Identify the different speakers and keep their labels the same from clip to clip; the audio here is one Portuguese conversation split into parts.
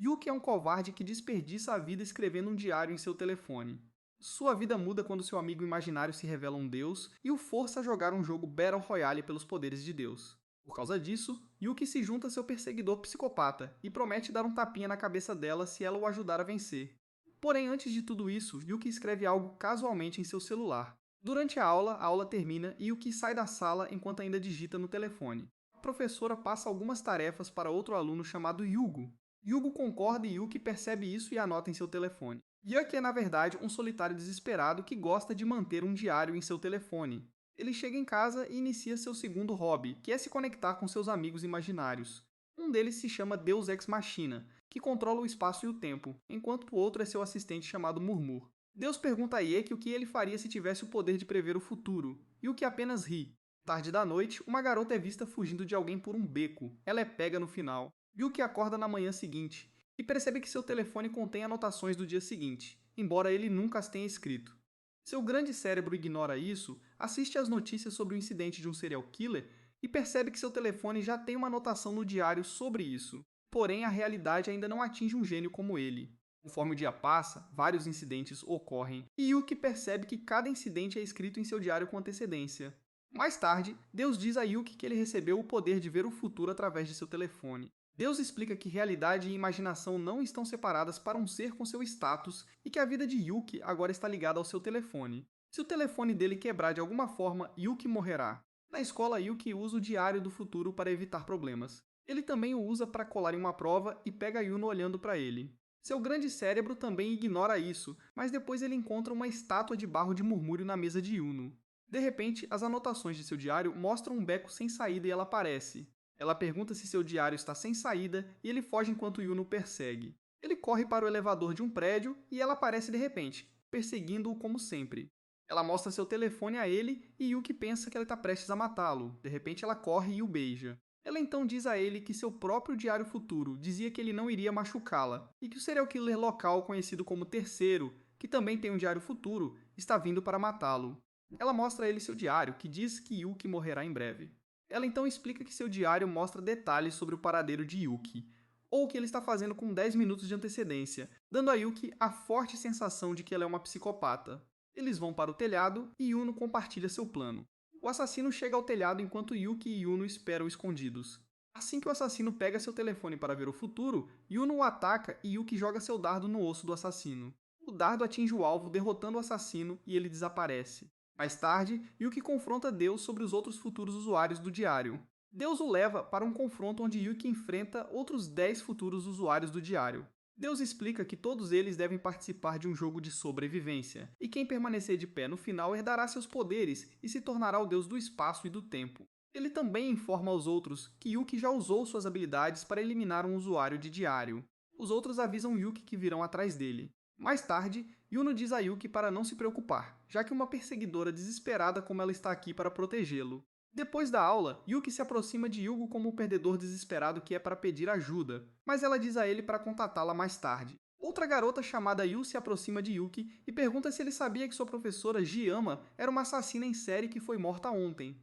Speaker 1: Yuki é um covarde que desperdiça a vida escrevendo um diário em seu telefone. Sua vida muda quando seu amigo imaginário se revela um deus e o força a jogar um jogo Battle Royale pelos poderes de Deus. Por causa disso, Yuki se junta a seu perseguidor psicopata e promete dar um tapinha na cabeça dela se ela o ajudar a vencer. Porém, antes de tudo isso, Yuki escreve algo casualmente em seu celular. Durante a aula termina e Yuki sai da sala enquanto ainda digita no telefone. A professora passa algumas tarefas para outro aluno chamado Yugo. Yugo concorda e Yuki percebe isso e anota em seu telefone. Yuki é, na verdade, um solitário desesperado que gosta de manter um diário em seu telefone. Ele chega em casa e inicia seu segundo hobby, que é se conectar com seus amigos imaginários. Um deles se chama Deus Ex Machina, que controla o espaço e o tempo, enquanto o outro é seu assistente chamado Murmur. Deus pergunta a Yuki o que ele faria se tivesse o poder de prever o futuro, e Yuki apenas ri. Tarde da noite, uma garota é vista fugindo de alguém por um beco. Ela é pega no final. Yuki acorda na manhã seguinte e percebe que seu telefone contém anotações do dia seguinte, embora ele nunca as tenha escrito. Seu grande cérebro ignora isso, assiste às notícias sobre o incidente de um serial killer e percebe que seu telefone já tem uma anotação no diário sobre isso. Porém, a realidade ainda não atinge um gênio como ele. Conforme o dia passa, vários incidentes ocorrem e Yuki percebe que cada incidente é escrito em seu diário com antecedência. Mais tarde, Deus diz a Yuki que ele recebeu o poder de ver o futuro através de seu telefone. Deus explica que realidade e imaginação não estão separadas para um ser com seu status e que a vida de Yuki agora está ligada ao seu telefone. Se o telefone dele quebrar de alguma forma, Yuki morrerá. Na escola, Yuki usa o diário do futuro para evitar problemas. Ele também o usa para colar em uma prova e pega Yuno olhando para ele. Seu grande cérebro também ignora isso, mas depois ele encontra uma estátua de barro de murmúrio na mesa de Yuno. De repente, as anotações de seu diário mostram um beco sem saída e ela aparece. Ela pergunta se seu diário está sem saída e ele foge enquanto Yuno o persegue. Ele corre para o elevador de um prédio e ela aparece de repente, perseguindo-o como sempre. Ela mostra seu telefone a ele e Yuki pensa que ela está prestes a matá-lo. De repente ela corre e o beija. Ela então diz a ele que seu próprio diário futuro dizia que ele não iria machucá-la e que o serial killer local conhecido como Terceiro, que também tem um diário futuro, está vindo para matá-lo. Ela mostra a ele seu diário, que diz que Yuki morrerá em breve. Ela então explica que seu diário mostra detalhes sobre o paradeiro de Yuki, ou o que ele está fazendo com 10 minutos de antecedência, dando a Yuki a forte sensação de que ela é uma psicopata. Eles vão para o telhado e Yuno compartilha seu plano. O assassino chega ao telhado enquanto Yuki e Yuno esperam escondidos. Assim que o assassino pega seu telefone para ver o futuro, Yuno o ataca e Yuki joga seu dardo no osso do assassino. O dardo atinge o alvo, derrotando o assassino e ele desaparece. Mais tarde, Yuki confronta Deus sobre os outros futuros usuários do diário. Deus o leva para um confronto onde Yuki enfrenta outros 10 futuros usuários do diário. Deus explica que todos eles devem participar de um jogo de sobrevivência, e quem permanecer de pé no final herdará seus poderes e se tornará o deus do espaço e do tempo. Ele também informa aos outros que Yuki já usou suas habilidades para eliminar um usuário de diário. Os outros avisam Yuki que virão atrás dele. Mais tarde, Yuno diz a Yuki para não se preocupar, já que uma perseguidora desesperada como ela está aqui para protegê-lo. Depois da aula, Yuki se aproxima de Yugo como o perdedor desesperado que é para pedir ajuda, mas ela diz a ele para contatá-la mais tarde. Outra garota chamada Yu se aproxima de Yuki e pergunta se ele sabia que sua professora Jiyama era uma assassina em série que foi morta ontem.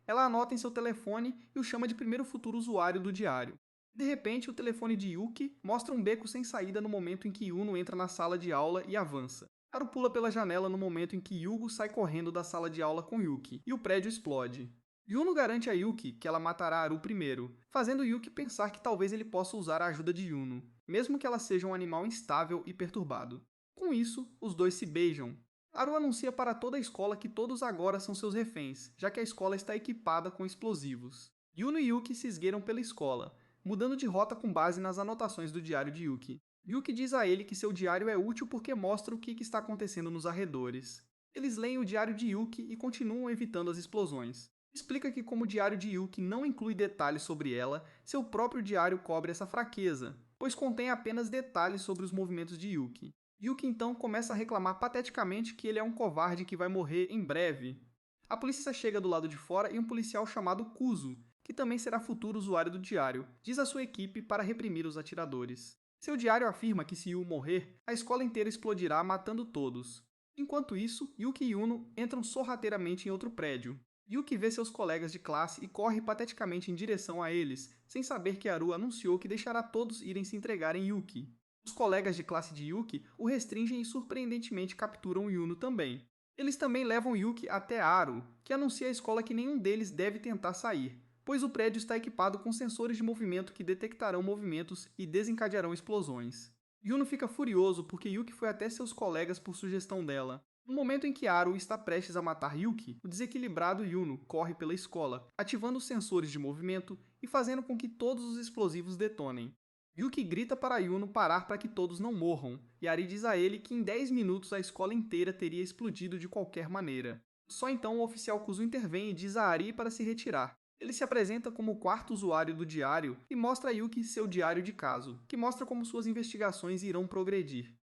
Speaker 1: Ela anota em seu telefone e o chama de primeiro futuro usuário do diário. De repente, o telefone de Yuki mostra um beco sem saída no momento em que Yuno entra na sala de aula e avança. Haru pula pela janela no momento em que Yugo sai correndo da sala de aula com Yuki, e o prédio explode. Yuno garante a Yuki que ela matará Haru primeiro, fazendo Yuki pensar que talvez ele possa usar a ajuda de Yuno, mesmo que ela seja um animal instável e perturbado. Com isso, os dois se beijam. Haru anuncia para toda a escola que todos agora são seus reféns, já que a escola está equipada com explosivos. Yuno e Yuki se esgueiram pela escola, mudando de rota com base nas anotações do diário de Yuki. Yuki diz a ele que seu diário é útil porque mostra o que está acontecendo nos arredores. Eles leem o diário de Yuki e continuam evitando as explosões. Explica que como o diário de Yuki não inclui detalhes sobre ela, seu próprio diário cobre essa fraqueza, pois contém apenas detalhes sobre os movimentos de Yuki. Yuki então começa a reclamar pateticamente que ele é um covarde que vai morrer em breve. A polícia chega do lado de fora e um policial chamado Kuzo, que também será futuro usuário do diário, diz à sua equipe para reprimir os atiradores. Seu diário afirma que se Yu morrer, a escola inteira explodirá matando todos. Enquanto isso, Yuki e Yuno entram sorrateiramente em outro prédio. Yuki vê seus colegas de classe e corre pateticamente em direção a eles, sem saber que Haru anunciou que deixará todos irem se entregar em Yuki. Os colegas de classe de Yuki o restringem e surpreendentemente capturam Yuno também. Eles também levam Yuki até Haru, que anuncia à escola que nenhum deles deve tentar sair, pois o prédio está equipado com sensores de movimento que detectarão movimentos e desencadearão explosões. Yuno fica furioso porque Yuki foi até seus colegas por sugestão dela. No momento em que Haru está prestes a matar Yuki, o desequilibrado Yuno corre pela escola, ativando os sensores de movimento e fazendo com que todos os explosivos detonem. Yuki grita para Yuno parar para que todos não morram, e Ari diz a ele que em 10 minutos a escola inteira teria explodido de qualquer maneira. Só então o oficial Kuzu intervém e diz a Ari para se retirar. Ele se apresenta como o quarto usuário do diário e mostra a Yuki seu diário de caso, que mostra como suas investigações irão progredir.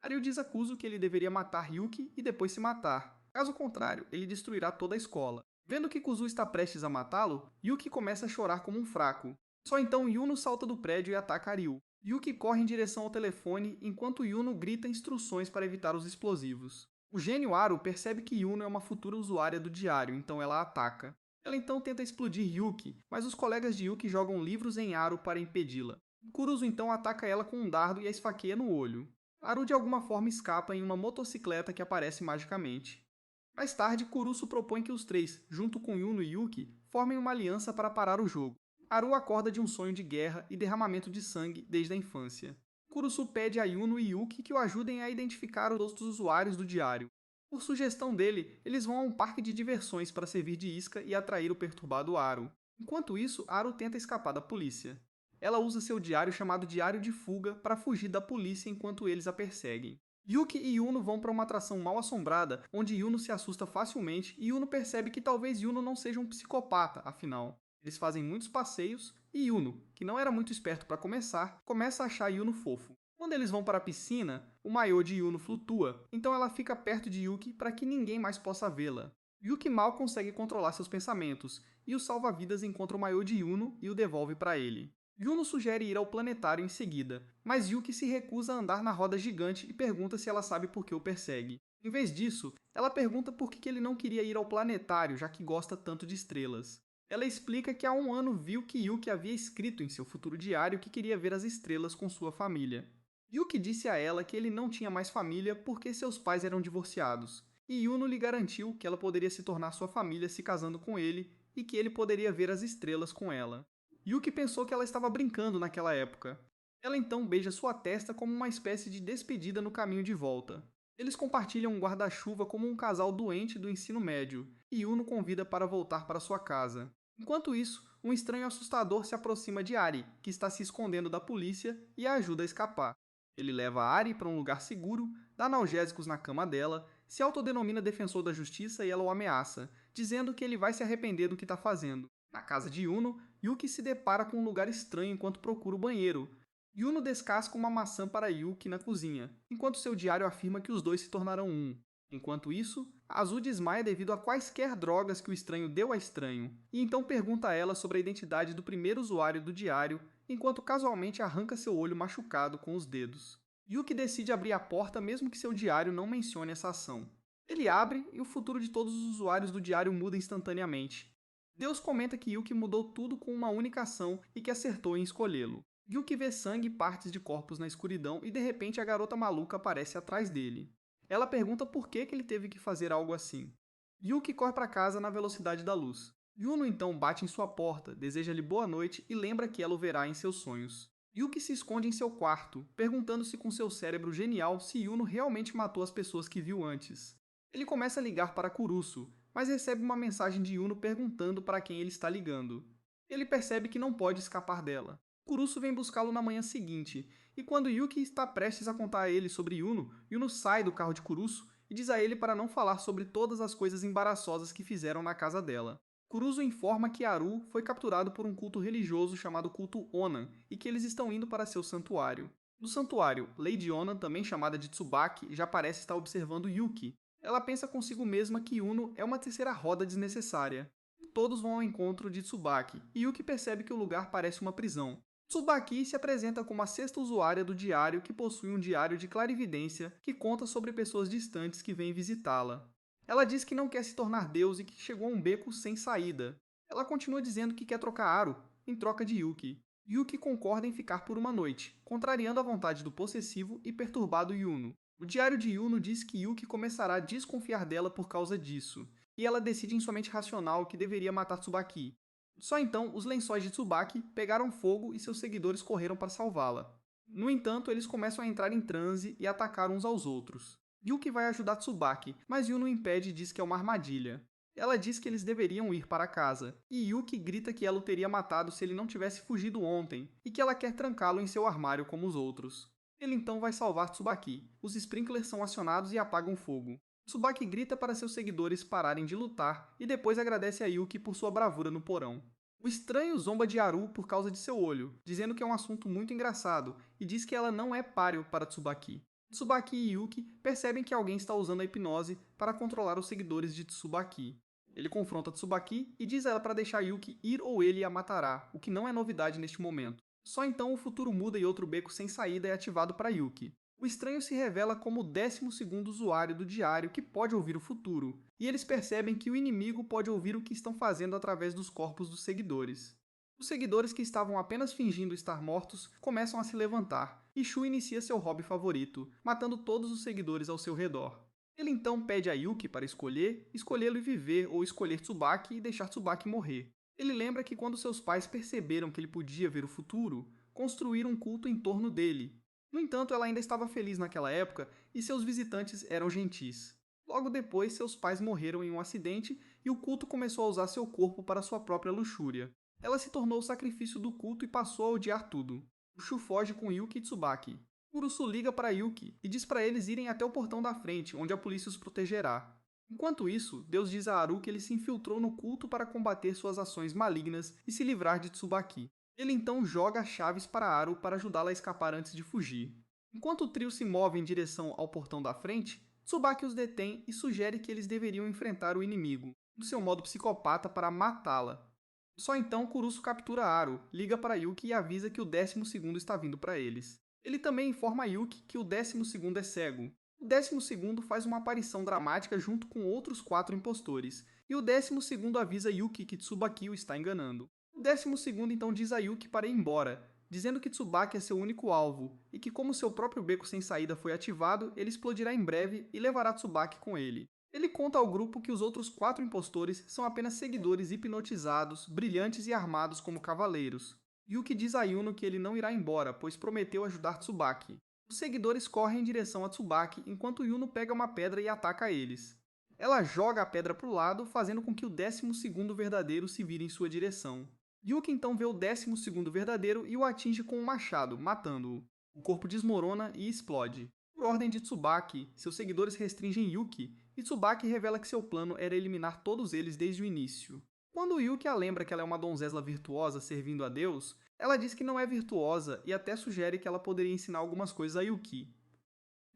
Speaker 1: Ari diz a Kuzu que ele deveria matar Yuki e depois se matar. Caso contrário, ele destruirá toda a escola. Vendo que Kuzu está prestes a matá-lo, Yuki começa a chorar como um fraco. Só então Yuno salta do prédio e ataca Ryu. Yuki corre em direção ao telefone enquanto Yuno grita instruções para evitar os explosivos. O gênio Haru percebe que Yuno é uma futura usuária do diário, então ela a ataca. Ela então tenta explodir Yuki, mas os colegas de Yuki jogam livros em Haru para impedi-la. Kurusu então ataca ela com um dardo e a esfaqueia no olho. Haru de alguma forma escapa em uma motocicleta que aparece magicamente. Mais tarde, Kurusu propõe que os três, junto com Yuno e Yuki, formem uma aliança para parar o jogo. Haru acorda de um sonho de guerra e derramamento de sangue desde a infância. Kurusu pede a Yuno e Yuki que o ajudem a identificar os outros usuários do diário. Por sugestão dele, eles vão a um parque de diversões para servir de isca e atrair o perturbado Haru. Enquanto isso, Haru tenta escapar da polícia. Ela usa seu diário chamado Diário de Fuga para fugir da polícia enquanto eles a perseguem. Yuki e Yuno vão para uma atração mal assombrada, onde Yuno se assusta facilmente e Yuno percebe que talvez Yuno não seja um psicopata, afinal. Eles fazem muitos passeios e Yuno, que não era muito esperto para começar, começa a achar Yuno fofo. Quando eles vão para a piscina, o maiô de Yuno flutua, então ela fica perto de Yuki para que ninguém mais possa vê-la. Yuki mal consegue controlar seus pensamentos, e o salva-vidas encontra o maiô de Yuno e o devolve para ele. Yuno sugere ir ao planetário em seguida, mas Yuki se recusa a andar na roda gigante e pergunta se ela sabe por que o persegue. Em vez disso, ela pergunta por que ele não queria ir ao planetário, já que gosta tanto de estrelas. Ela explica que há um ano viu que Yuki havia escrito em seu futuro diário que queria ver as estrelas com sua família. Yuki disse a ela que ele não tinha mais família porque seus pais eram divorciados, e Yuno lhe garantiu que ela poderia se tornar sua família se casando com ele e que ele poderia ver as estrelas com ela. Yuki pensou que ela estava brincando naquela época. Ela então beija sua testa como uma espécie de despedida no caminho de volta. Eles compartilham um guarda-chuva como um casal doente do ensino médio, e Yuno convida para voltar para sua casa. Enquanto isso, um estranho assustador se aproxima de Ari, que está se escondendo da polícia, e a ajuda a escapar. Ele leva Ari para um lugar seguro, dá analgésicos na cama dela, se autodenomina defensor da justiça e ela o ameaça, dizendo que ele vai se arrepender do que está fazendo. Na casa de Yuno, Yuki se depara com um lugar estranho enquanto procura o banheiro. Yuno descasca uma maçã para Yuki na cozinha, enquanto seu diário afirma que os dois se tornarão um. Enquanto isso, Azul desmaia devido a quaisquer drogas que o estranho deu a estranho, e então pergunta a ela sobre a identidade do primeiro usuário do diário, enquanto casualmente arranca seu olho machucado com os dedos. Yuki decide abrir a porta mesmo que seu diário não mencione essa ação. Ele abre e o futuro de todos os usuários do diário muda instantaneamente. Deus comenta que Yuki mudou tudo com uma única ação e que acertou em escolhê-lo. Yuki vê sangue e partes de corpos na escuridão e de repente a garota maluca aparece atrás dele. Ela pergunta por que ele teve que fazer algo assim. Yuki corre para casa na velocidade da luz. Yuno então bate em sua porta, deseja-lhe boa noite e lembra que ela o verá em seus sonhos. Yuki se esconde em seu quarto, perguntando-se com seu cérebro genial se Yuno realmente matou as pessoas que viu antes. Ele começa a ligar para Kurusu, mas recebe uma mensagem de Yuno perguntando para quem ele está ligando. Ele percebe que não pode escapar dela. Kurusu vem buscá-lo na manhã seguinte, e quando Yuki está prestes a contar a ele sobre Yuno, Yuno sai do carro de Kurusu e diz a ele para não falar sobre todas as coisas embaraçosas que fizeram na casa dela. Kurusu informa que Haru foi capturado por um culto religioso chamado culto Onan e que eles estão indo para seu santuário. No santuário, Lady Onan, também chamada de Tsubaki, já parece estar observando Yuki. Ela pensa consigo mesma que Yuno é uma terceira roda desnecessária. Todos vão ao encontro de Tsubaki, e Yuki percebe que o lugar parece uma prisão. Tsubaki se apresenta como a sexta usuária do diário que possui um diário de clarividência que conta sobre pessoas distantes que vêm visitá-la. Ela diz que não quer se tornar Deus e que chegou a um beco sem saída. Ela continua dizendo que quer trocar Aro em troca de Yuki. Yuki concorda em ficar por uma noite, contrariando a vontade do possessivo e perturbado Yuno. O diário de Yuno diz que Yuki começará a desconfiar dela por causa disso, e ela decide em sua mente racional que deveria matar Tsubaki. Só então, os lençóis de Tsubaki pegaram fogo e seus seguidores correram para salvá-la. No entanto, eles começam a entrar em transe e atacar uns aos outros. Yuki vai ajudar Tsubaki, mas Yuno impede e diz que é uma armadilha. Ela diz que eles deveriam ir para casa, e Yuki grita que ela o teria matado se ele não tivesse fugido ontem, e que ela quer trancá-lo em seu armário como os outros. Ele então vai salvar Tsubaki. Os sprinklers são acionados e apagam o fogo. Tsubaki grita para seus seguidores pararem de lutar e depois agradece a Yuki por sua bravura no porão. O estranho zomba de Haru por causa de seu olho, dizendo que é um assunto muito engraçado, e diz que ela não é páreo para Tsubaki. Tsubaki e Yuki percebem que alguém está usando a hipnose para controlar os seguidores de Tsubaki. Ele confronta Tsubaki e diz a ela para deixar Yuki ir ou ele a matará, o que não é novidade neste momento. Só então o futuro muda e outro beco sem saída é ativado para Yuki. O estranho se revela como o 12º usuário do diário que pode ouvir o futuro, e eles percebem que o inimigo pode ouvir o que estão fazendo através dos corpos dos seguidores. Os seguidores que estavam apenas fingindo estar mortos começam a se levantar, e Shu inicia seu hobby favorito, matando todos os seguidores ao seu redor. Ele então pede a Yuki para escolhê-lo e viver ou escolher Tsubaki e deixar Tsubaki morrer. Ele lembra que quando seus pais perceberam que ele podia ver o futuro, construíram um culto em torno dele. No entanto, ela ainda estava feliz naquela época e seus visitantes eram gentis. Logo depois, seus pais morreram em um acidente e o culto começou a usar seu corpo para sua própria luxúria. Ela se tornou o sacrifício do culto e passou a odiar tudo. O Shu foge com Yuki e Tsubaki. Kurusu liga para Yuki e diz para eles irem até o portão da frente, onde a polícia os protegerá. Enquanto isso, Deus diz a Haru que ele se infiltrou no culto para combater suas ações malignas e se livrar de Tsubaki. Ele então joga as chaves para Haru para ajudá-la a escapar antes de fugir. Enquanto o trio se move em direção ao portão da frente, Tsubaki os detém e sugere que eles deveriam enfrentar o inimigo, do seu modo psicopata, para matá-la. Só então Kurusu captura Haru, liga para Yuki e avisa que o 12º está vindo para eles. Ele também informa a Yuki que o 12º é cego. O 12º faz uma aparição dramática junto com outros 4 impostores, e o 12º avisa Yuki que Tsubaki o está enganando. O 12º então diz a Yuki para ir embora, dizendo que Tsubaki é seu único alvo, e que como seu próprio beco sem saída foi ativado, ele explodirá em breve e levará Tsubaki com ele. Ele conta ao grupo que os outros 4 impostores são apenas seguidores hipnotizados, brilhantes e armados como cavaleiros. Yuki diz a Yuno que ele não irá embora, pois prometeu ajudar Tsubaki. Os seguidores correm em direção a Tsubaki enquanto Yuno pega uma pedra e ataca eles. Ela joga a pedra para o lado, fazendo com que o 12º verdadeiro se vire em sua direção. Yuki então vê o 12º verdadeiro e o atinge com um machado, matando-o. O corpo desmorona e explode. Por ordem de Tsubaki, seus seguidores restringem Yuki, e Tsubaki revela que seu plano era eliminar todos eles desde o início. Quando Yuki a lembra que ela é uma donzela virtuosa servindo a Deus, ela diz que não é virtuosa e até sugere que ela poderia ensinar algumas coisas a Yuki.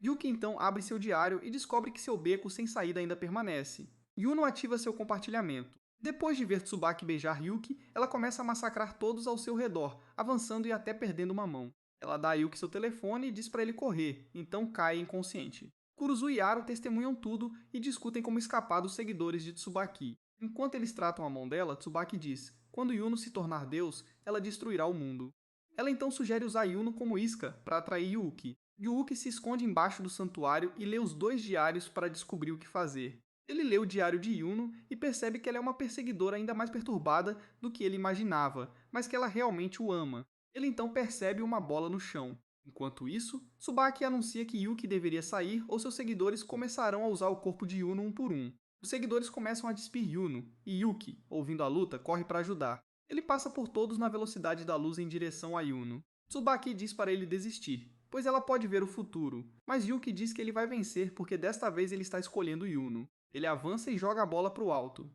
Speaker 1: Yuki então abre seu diário e descobre que seu beco sem saída ainda permanece. Yuno ativa seu compartilhamento. Depois de ver Tsubaki beijar Yuki, ela começa a massacrar todos ao seu redor, avançando e até perdendo uma mão. Ela dá a Yuki seu telefone e diz para ele correr, então cai inconsciente. Kurusu e Aro testemunham tudo e discutem como escapar dos seguidores de Tsubaki. Enquanto eles tratam a mão dela, Tsubaki diz: quando Yuno se tornar Deus, ela destruirá o mundo. Ela então sugere usar Yuno como isca para atrair Yuki. Yuki se esconde embaixo do santuário e lê os 2 diários para descobrir o que fazer. Ele lê o diário de Yuno e percebe que ela é uma perseguidora ainda mais perturbada do que ele imaginava, mas que ela realmente o ama. Ele então percebe uma bola no chão. Enquanto isso, Tsubaki anuncia que Yuki deveria sair ou seus seguidores começarão a usar o corpo de Yuno um por um. Os seguidores começam a despir Yuno, e Yuki, ouvindo a luta, corre para ajudar. Ele passa por todos na velocidade da luz em direção a Yuno. Tsubaki diz para ele desistir, pois ela pode ver o futuro, mas Yuki diz que ele vai vencer porque desta vez ele está escolhendo Yuno. Ele avança e joga a bola para o alto.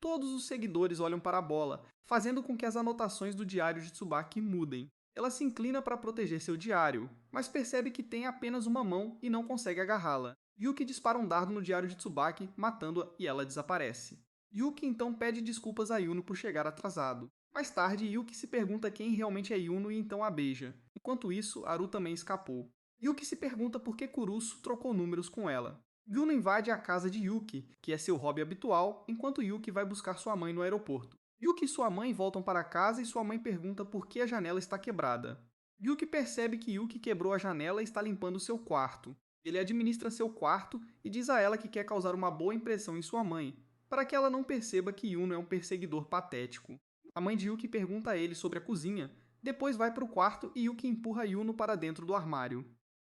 Speaker 1: Todos os seguidores olham para a bola, fazendo com que as anotações do diário de Tsubaki mudem. Ela se inclina para proteger seu diário, mas percebe que tem apenas uma mão e não consegue agarrá-la. Yuki dispara um dardo no diário de Tsubaki, matando-a e ela desaparece. Yuki então pede desculpas a Yuno por chegar atrasado. Mais tarde, Yuki se pergunta quem realmente é Yuno e então a beija. Enquanto isso, Haru também escapou. Yuki se pergunta por que Kurusu trocou números com ela. Yuno invade a casa de Yuki, que é seu hobby habitual, enquanto Yuki vai buscar sua mãe no aeroporto. Yuki e sua mãe voltam para casa e sua mãe pergunta por que a janela está quebrada. Yuki percebe que Yuki quebrou a janela e está limpando seu quarto. Ele administra seu quarto e diz a ela que quer causar uma boa impressão em sua mãe, para que ela não perceba que Yuno é um perseguidor patético. A mãe de Yuki pergunta a ele sobre a cozinha, depois vai para o quarto e Yuki empurra Yuno para dentro do armário.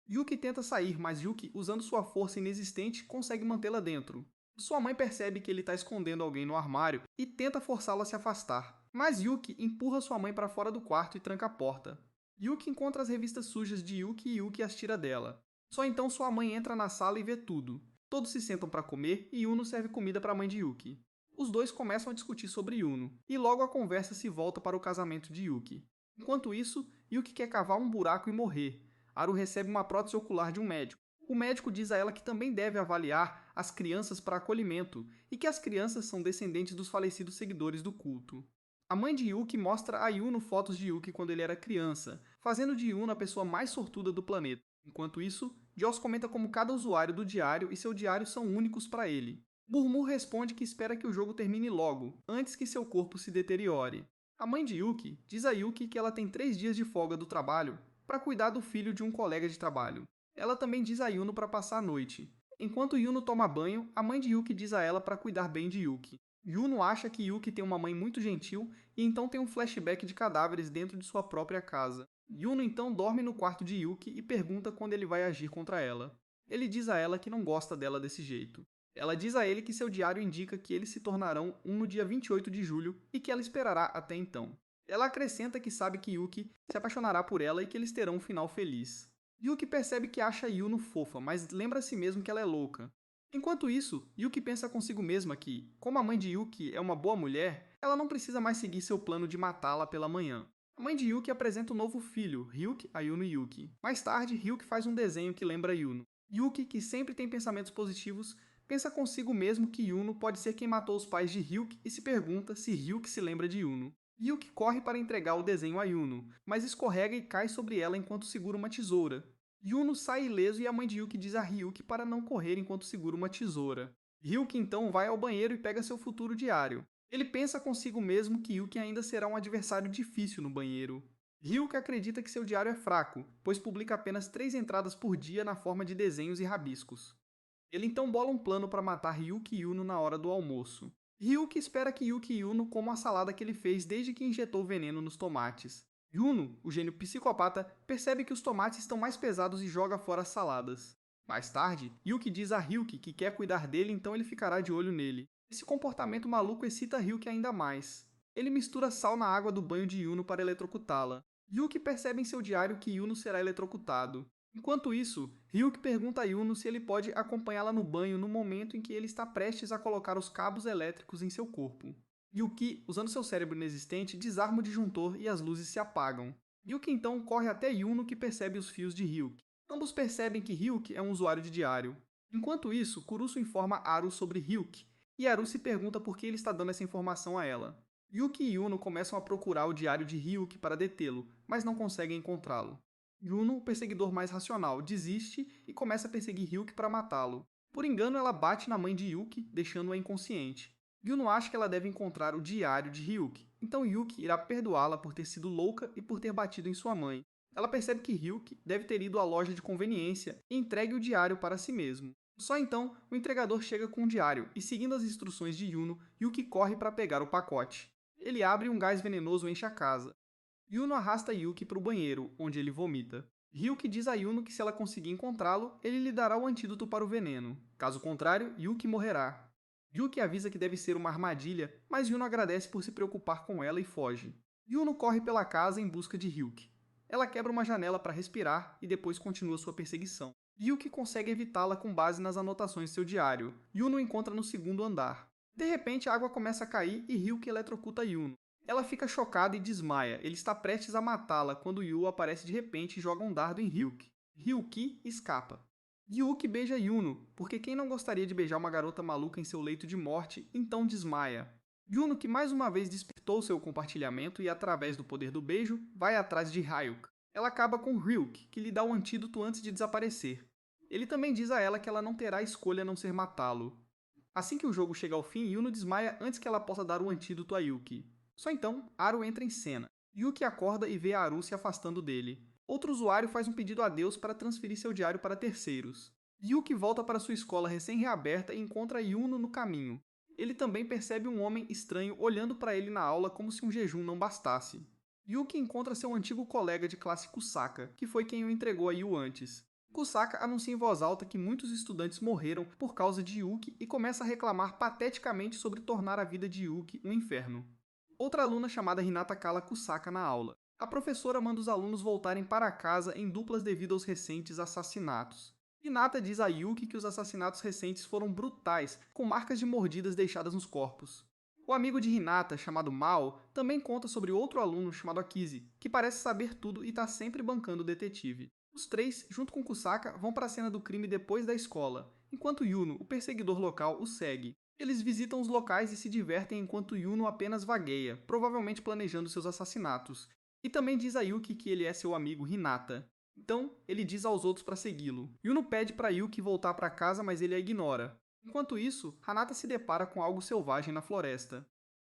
Speaker 1: Yuki tenta sair, mas Yuki, usando sua força inexistente, consegue mantê-la dentro. Sua mãe percebe que ele está escondendo alguém no armário e tenta forçá-la a se afastar, mas Yuki empurra sua mãe para fora do quarto e tranca a porta. Yuki encontra as revistas sujas de Yuki e Yuki as tira dela. Só então sua mãe entra na sala e vê tudo. Todos se sentam para comer e Yuno serve comida para a mãe de Yuki. Os dois começam a discutir sobre Yuno, e logo a conversa se volta para o casamento de Yuki. Enquanto isso, Yuki quer cavar um buraco e morrer. Haru recebe uma prótese ocular de um médico. O médico diz a ela que também deve avaliar as crianças para acolhimento e que as crianças são descendentes dos falecidos seguidores do culto. A mãe de Yuki mostra a Yuno fotos de Yuki quando ele era criança, fazendo de Yuno a pessoa mais sortuda do planeta. Enquanto isso, Joss comenta como cada usuário do diário e seu diário são únicos para ele. Burmu responde que espera que o jogo termine logo, antes que seu corpo se deteriore. A mãe de Yuki diz a Yuki que ela tem 3 dias de folga do trabalho para cuidar do filho de um colega de trabalho. Ela também diz a Yuno para passar a noite. Enquanto Yuno toma banho, a mãe de Yuki diz a ela para cuidar bem de Yuki. Yuno acha que Yuki tem uma mãe muito gentil e então tem um flashback de cadáveres dentro de sua própria casa. Yuno então dorme no quarto de Yuki e pergunta quando ele vai agir contra ela. Ele diz a ela que não gosta dela desse jeito. Ela diz a ele que seu diário indica que eles se tornarão um no dia 28 de julho e que ela esperará até então. Ela acrescenta que sabe que Yuki se apaixonará por ela e que eles terão um final feliz. Yuki percebe que acha Yuno fofa, mas lembra a si mesmo que ela é louca. Enquanto isso, Yuki pensa consigo mesma que, como a mãe de Yuki é uma boa mulher, ela não precisa mais seguir seu plano de matá-la pela manhã. A mãe de Yuki apresenta um novo filho, Ryuki, a Yuno Yuki. Mais tarde, Ryuki faz um desenho que lembra Yuno. Yuki, que sempre tem pensamentos positivos, pensa consigo mesmo que Yuno pode ser quem matou os pais de Ryuki e se pergunta se Ryuki se lembra de Yuno. Ryuki corre para entregar o desenho a Yuno, mas escorrega e cai sobre ela enquanto segura uma tesoura. Yuno sai ileso e a mãe de Yuki diz a Ryuki para não correr enquanto segura uma tesoura. Ryuki então vai ao banheiro e pega seu futuro diário. Ele pensa consigo mesmo que Yuki ainda será um adversário difícil no banheiro. Ryuki acredita que seu diário é fraco, pois publica apenas 3 entradas por dia na forma de desenhos e rabiscos. Ele então bola um plano para matar Ryuki e Yuno na hora do almoço. Ryuki espera que Yuki e Yuno comam a salada que ele fez desde que injetou veneno nos tomates. Yuno, o gênio psicopata, percebe que os tomates estão mais pesados e joga fora as saladas. Mais tarde, Yuki diz a Ryuki que quer cuidar dele, então ele ficará de olho nele. Esse comportamento maluco excita Ryuki ainda mais. Ele mistura sal na água do banho de Yuno para eletrocutá-la. Yuki percebe em seu diário que Yuno será eletrocutado. Enquanto isso, Ryuki pergunta a Yuno se ele pode acompanhá-la no banho no momento em que ele está prestes a colocar os cabos elétricos em seu corpo. Yuki, usando seu cérebro inexistente, desarma o disjuntor e as luzes se apagam. Yuki então corre até Yuno, que percebe os fios de Ryuki. Ambos percebem que Ryuki é um usuário de diário. Enquanto isso, Kurusu informa Haru sobre Ryuki, e Haru se pergunta por que ele está dando essa informação a ela. Yuki e Yuno começam a procurar o diário de Ryuki para detê-lo, mas não conseguem encontrá-lo. Yuno, o perseguidor mais racional, desiste e começa a perseguir Ryuki para matá-lo. Por engano, ela bate na mãe de Yuki, deixando-a inconsciente. Yuno acha que ela deve encontrar o diário de Ryuki, então Yuki irá perdoá-la por ter sido louca e por ter batido em sua mãe. Ela percebe que Ryuki deve ter ido à loja de conveniência e entregue o diário para si mesmo. Só então, o entregador chega com o diário e, seguindo as instruções de Yuno, Yuki corre para pegar o pacote. Ele abre e um gás venenoso enche a casa. Yuno arrasta Yuki para o banheiro, onde ele vomita. Ryuki diz a Yuno que se ela conseguir encontrá-lo, ele lhe dará o antídoto para o veneno. Caso contrário, Yuki morrerá. Yuki avisa que deve ser uma armadilha, mas Yuno agradece por se preocupar com ela e foge. Yuno corre pela casa em busca de Ryuki. Ela quebra uma janela para respirar e depois continua sua perseguição. Yuki consegue evitá-la com base nas anotações de seu diário. Yuno encontra no 2º andar. De repente, a água começa a cair e Ryuki eletrocuta Yuno. Ela fica chocada e desmaia. Ele está prestes a matá-la quando Yu aparece de repente e joga um dardo em Ryuki. Ryuki escapa. Yuki beija Yuno, porque quem não gostaria de beijar uma garota maluca em seu leito de morte, então desmaia. Yuno, que mais uma vez despertou seu compartilhamento e, através do poder do beijo, vai atrás de Ryuki. Ela acaba com Ryuki, que lhe dá o antídoto antes de desaparecer. Ele também diz a ela que ela não terá escolha a não ser matá-lo. Assim que o jogo chega ao fim, Yuno desmaia antes que ela possa dar o antídoto a Yuki. Só então, Haru entra em cena. Yuki acorda e vê a Haru se afastando dele. Outro usuário faz um pedido a Deus para transferir seu diário para terceiros. Yuki volta para sua escola recém-reaberta e encontra Yuno no caminho. Ele também percebe um homem estranho olhando para ele na aula como se um jejum não bastasse. Yuki encontra seu antigo colega de classe Kusaka, que foi quem o entregou a Yu antes. Kusaka anuncia em voz alta que muitos estudantes morreram por causa de Yuki e começa a reclamar pateticamente sobre tornar a vida de Yuki um inferno. Outra aluna chamada Hinata cala Kusaka na aula. A professora manda os alunos voltarem para casa em duplas devido aos recentes assassinatos. Hinata diz a Yuki que os assassinatos recentes foram brutais, com marcas de mordidas deixadas nos corpos. O amigo de Hinata, chamado Mao, também conta sobre outro aluno chamado Akizi, que parece saber tudo e está sempre bancando o detetive. Os três, junto com Kusaka, vão para a cena do crime depois da escola, enquanto Yuno, o perseguidor local, o segue. Eles visitam os locais e se divertem enquanto Yuno apenas vagueia, provavelmente planejando seus assassinatos. E também diz a Yuki que ele é seu amigo Hinata. Então, ele diz aos outros para segui-lo. Yuno pede para Yuki voltar para casa, mas ele a ignora. Enquanto isso, Hanata se depara com algo selvagem na floresta.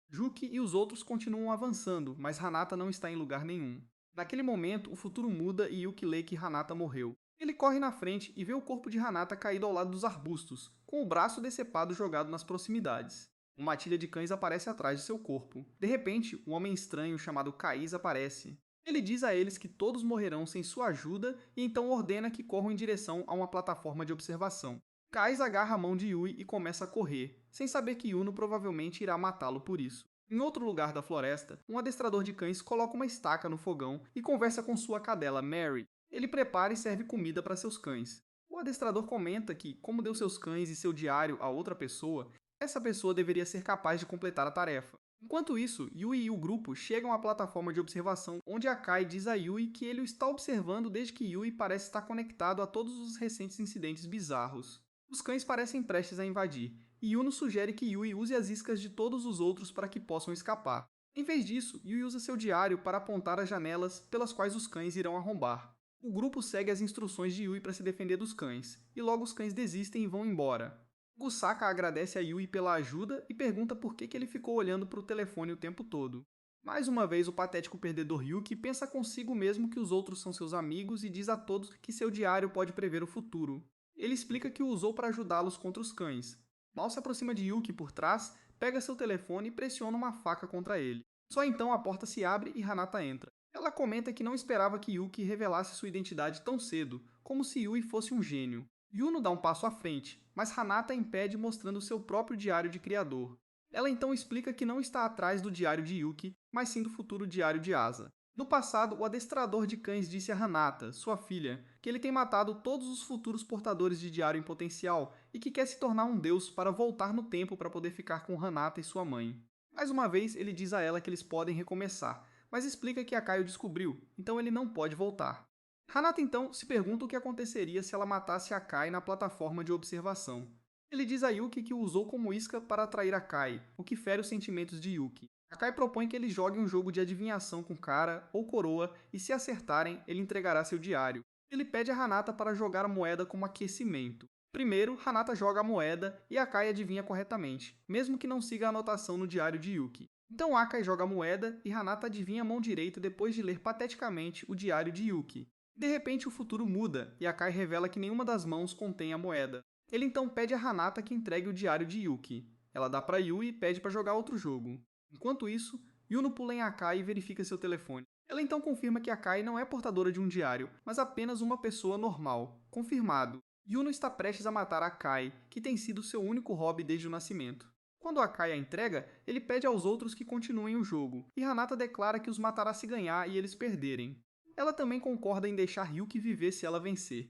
Speaker 1: Juki e os outros continuam avançando, mas Hanata não está em lugar nenhum. Naquele momento, o futuro muda e Yuki lê que Hanata morreu. Ele corre na frente e vê o corpo de Hanata caído ao lado dos arbustos, com o braço decepado jogado nas proximidades. Uma matilha de cães aparece atrás de seu corpo. De repente, um homem estranho chamado Kaiz aparece. Ele diz a eles que todos morrerão sem sua ajuda e então ordena que corram em direção a uma plataforma de observação. Kaiz agarra a mão de Yui e começa a correr, sem saber que Yuno provavelmente irá matá-lo por isso. Em outro lugar da floresta, um adestrador de cães coloca uma estaca no fogão e conversa com sua cadela Mary. Ele prepara e serve comida para seus cães. O adestrador comenta que, como deu seus cães e seu diário a outra pessoa, essa pessoa deveria ser capaz de completar a tarefa. Enquanto isso, Yui e o grupo chegam à plataforma de observação onde Akai diz a Yui que ele o está observando desde que Yui parece estar conectado a todos os recentes incidentes bizarros. Os cães parecem prestes a invadir, e Yuno sugere que Yui use as iscas de todos os outros para que possam escapar. Em vez disso, Yui usa seu diário para apontar as janelas pelas quais os cães irão arrombar. O grupo segue as instruções de Yui para se defender dos cães, e logo os cães desistem e vão embora. Kusaka agradece a Yui pela ajuda e pergunta por que ele ficou olhando para o telefone o tempo todo. Mais uma vez, o patético perdedor Yuki pensa consigo mesmo que os outros são seus amigos e diz a todos que seu diário pode prever o futuro. Ele explica que o usou para ajudá-los contra os cães. Mal se aproxima de Yuki por trás, pega seu telefone e pressiona uma faca contra ele. Só então a porta se abre e Hanata entra. Ela comenta que não esperava que Yuki revelasse sua identidade tão cedo, como se Yui fosse um gênio. Yuno dá um passo à frente, mas Hanata a impede mostrando seu próprio diário de criador. Ela então explica que não está atrás do diário de Yuki, mas sim do futuro diário de Asa. No passado, o adestrador de cães disse a Hanata, sua filha, que ele tem matado todos os futuros portadores de diário em potencial e que quer se tornar um deus para voltar no tempo para poder ficar com Hanata e sua mãe. Mais uma vez, ele diz a ela que eles podem recomeçar, mas explica que Akai o descobriu, então ele não pode voltar. Hanata então se pergunta o que aconteceria se ela matasse Akai na plataforma de observação. Ele diz a Yuki que o usou como isca para atrair Akai, o que fere os sentimentos de Yuki. Akai propõe que eles joguem um jogo de adivinhação com cara ou coroa e se acertarem, ele entregará seu diário. Ele pede a Hanata para jogar a moeda como aquecimento. Primeiro, Hanata joga a moeda e Akai adivinha corretamente, mesmo que não siga a anotação no diário de Yuki. Então Akai joga a moeda e Hanata adivinha a mão direita depois de ler pateticamente o diário de Yuki. De repente o futuro muda e Akai revela que nenhuma das mãos contém a moeda. Ele então pede a Hanata que entregue o diário de Yuki. Ela dá para Yui e pede para jogar outro jogo. Enquanto isso, Yuno pula em Akai e verifica seu telefone. Ela então confirma que Akai não é portadora de um diário, mas apenas uma pessoa normal. Confirmado. Yuno está prestes a matar Akai, que tem sido seu único hobby desde o nascimento. Quando Akai a entrega, ele pede aos outros que continuem o jogo, e Hanata declara que os matará se ganhar e eles perderem. Ela também concorda em deixar Yuki viver se ela vencer.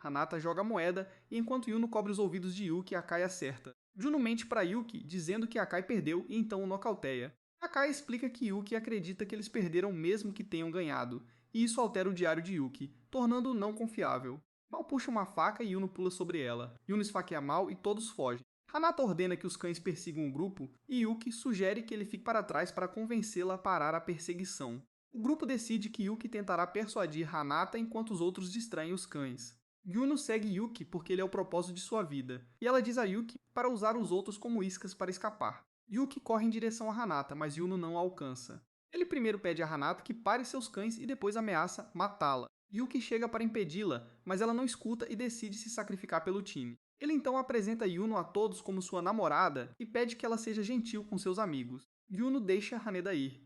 Speaker 1: Hanata joga a moeda e enquanto Yuno cobre os ouvidos de Yuki, Akai acerta. Juno mente para Yuki, dizendo que Akai perdeu e então o nocauteia. Akai explica que Yuki acredita que eles perderam mesmo que tenham ganhado, e isso altera o diário de Yuki, tornando-o não confiável. Mal puxa uma faca e Yuno pula sobre ela. Yuno esfaqueia Mal e todos fogem. Hanata ordena que os cães persigam o grupo e Yuki sugere que ele fique para trás para convencê-la a parar a perseguição. O grupo decide que Yuki tentará persuadir Hanata enquanto os outros distraem os cães. Yuno segue Yuki porque ele é o propósito de sua vida, e ela diz a Yuki para usar os outros como iscas para escapar. Yuki corre em direção a Hanata, mas Yuno não a alcança. Ele primeiro pede a Hanata que pare seus cães e depois ameaça matá-la. Yuki chega para impedi-la, mas ela não escuta e decide se sacrificar pelo time. Ele então apresenta Yuno a todos como sua namorada e pede que ela seja gentil com seus amigos. Yuno deixa Haneda ir.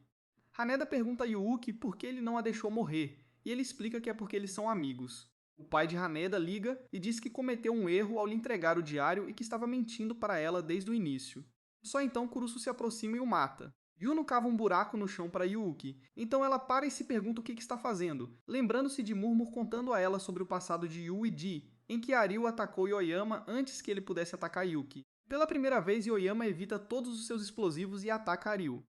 Speaker 1: Haneda pergunta a Yuuki por que ele não a deixou morrer, e ele explica que é porque eles são amigos. O pai de Haneda liga e diz que cometeu um erro ao lhe entregar o diário e que estava mentindo para ela desde o início. Só então Kurusu se aproxima e o mata. Yuno cava um buraco no chão para Yuuki, então ela para e se pergunta o que está fazendo, lembrando-se de Murmur contando a ela sobre o passado de Yu e Ji, em que Aryu atacou Yoyama antes que ele pudesse atacar Yuki. Pela primeira vez, Yoyama evita todos os seus explosivos e ataca Aryu.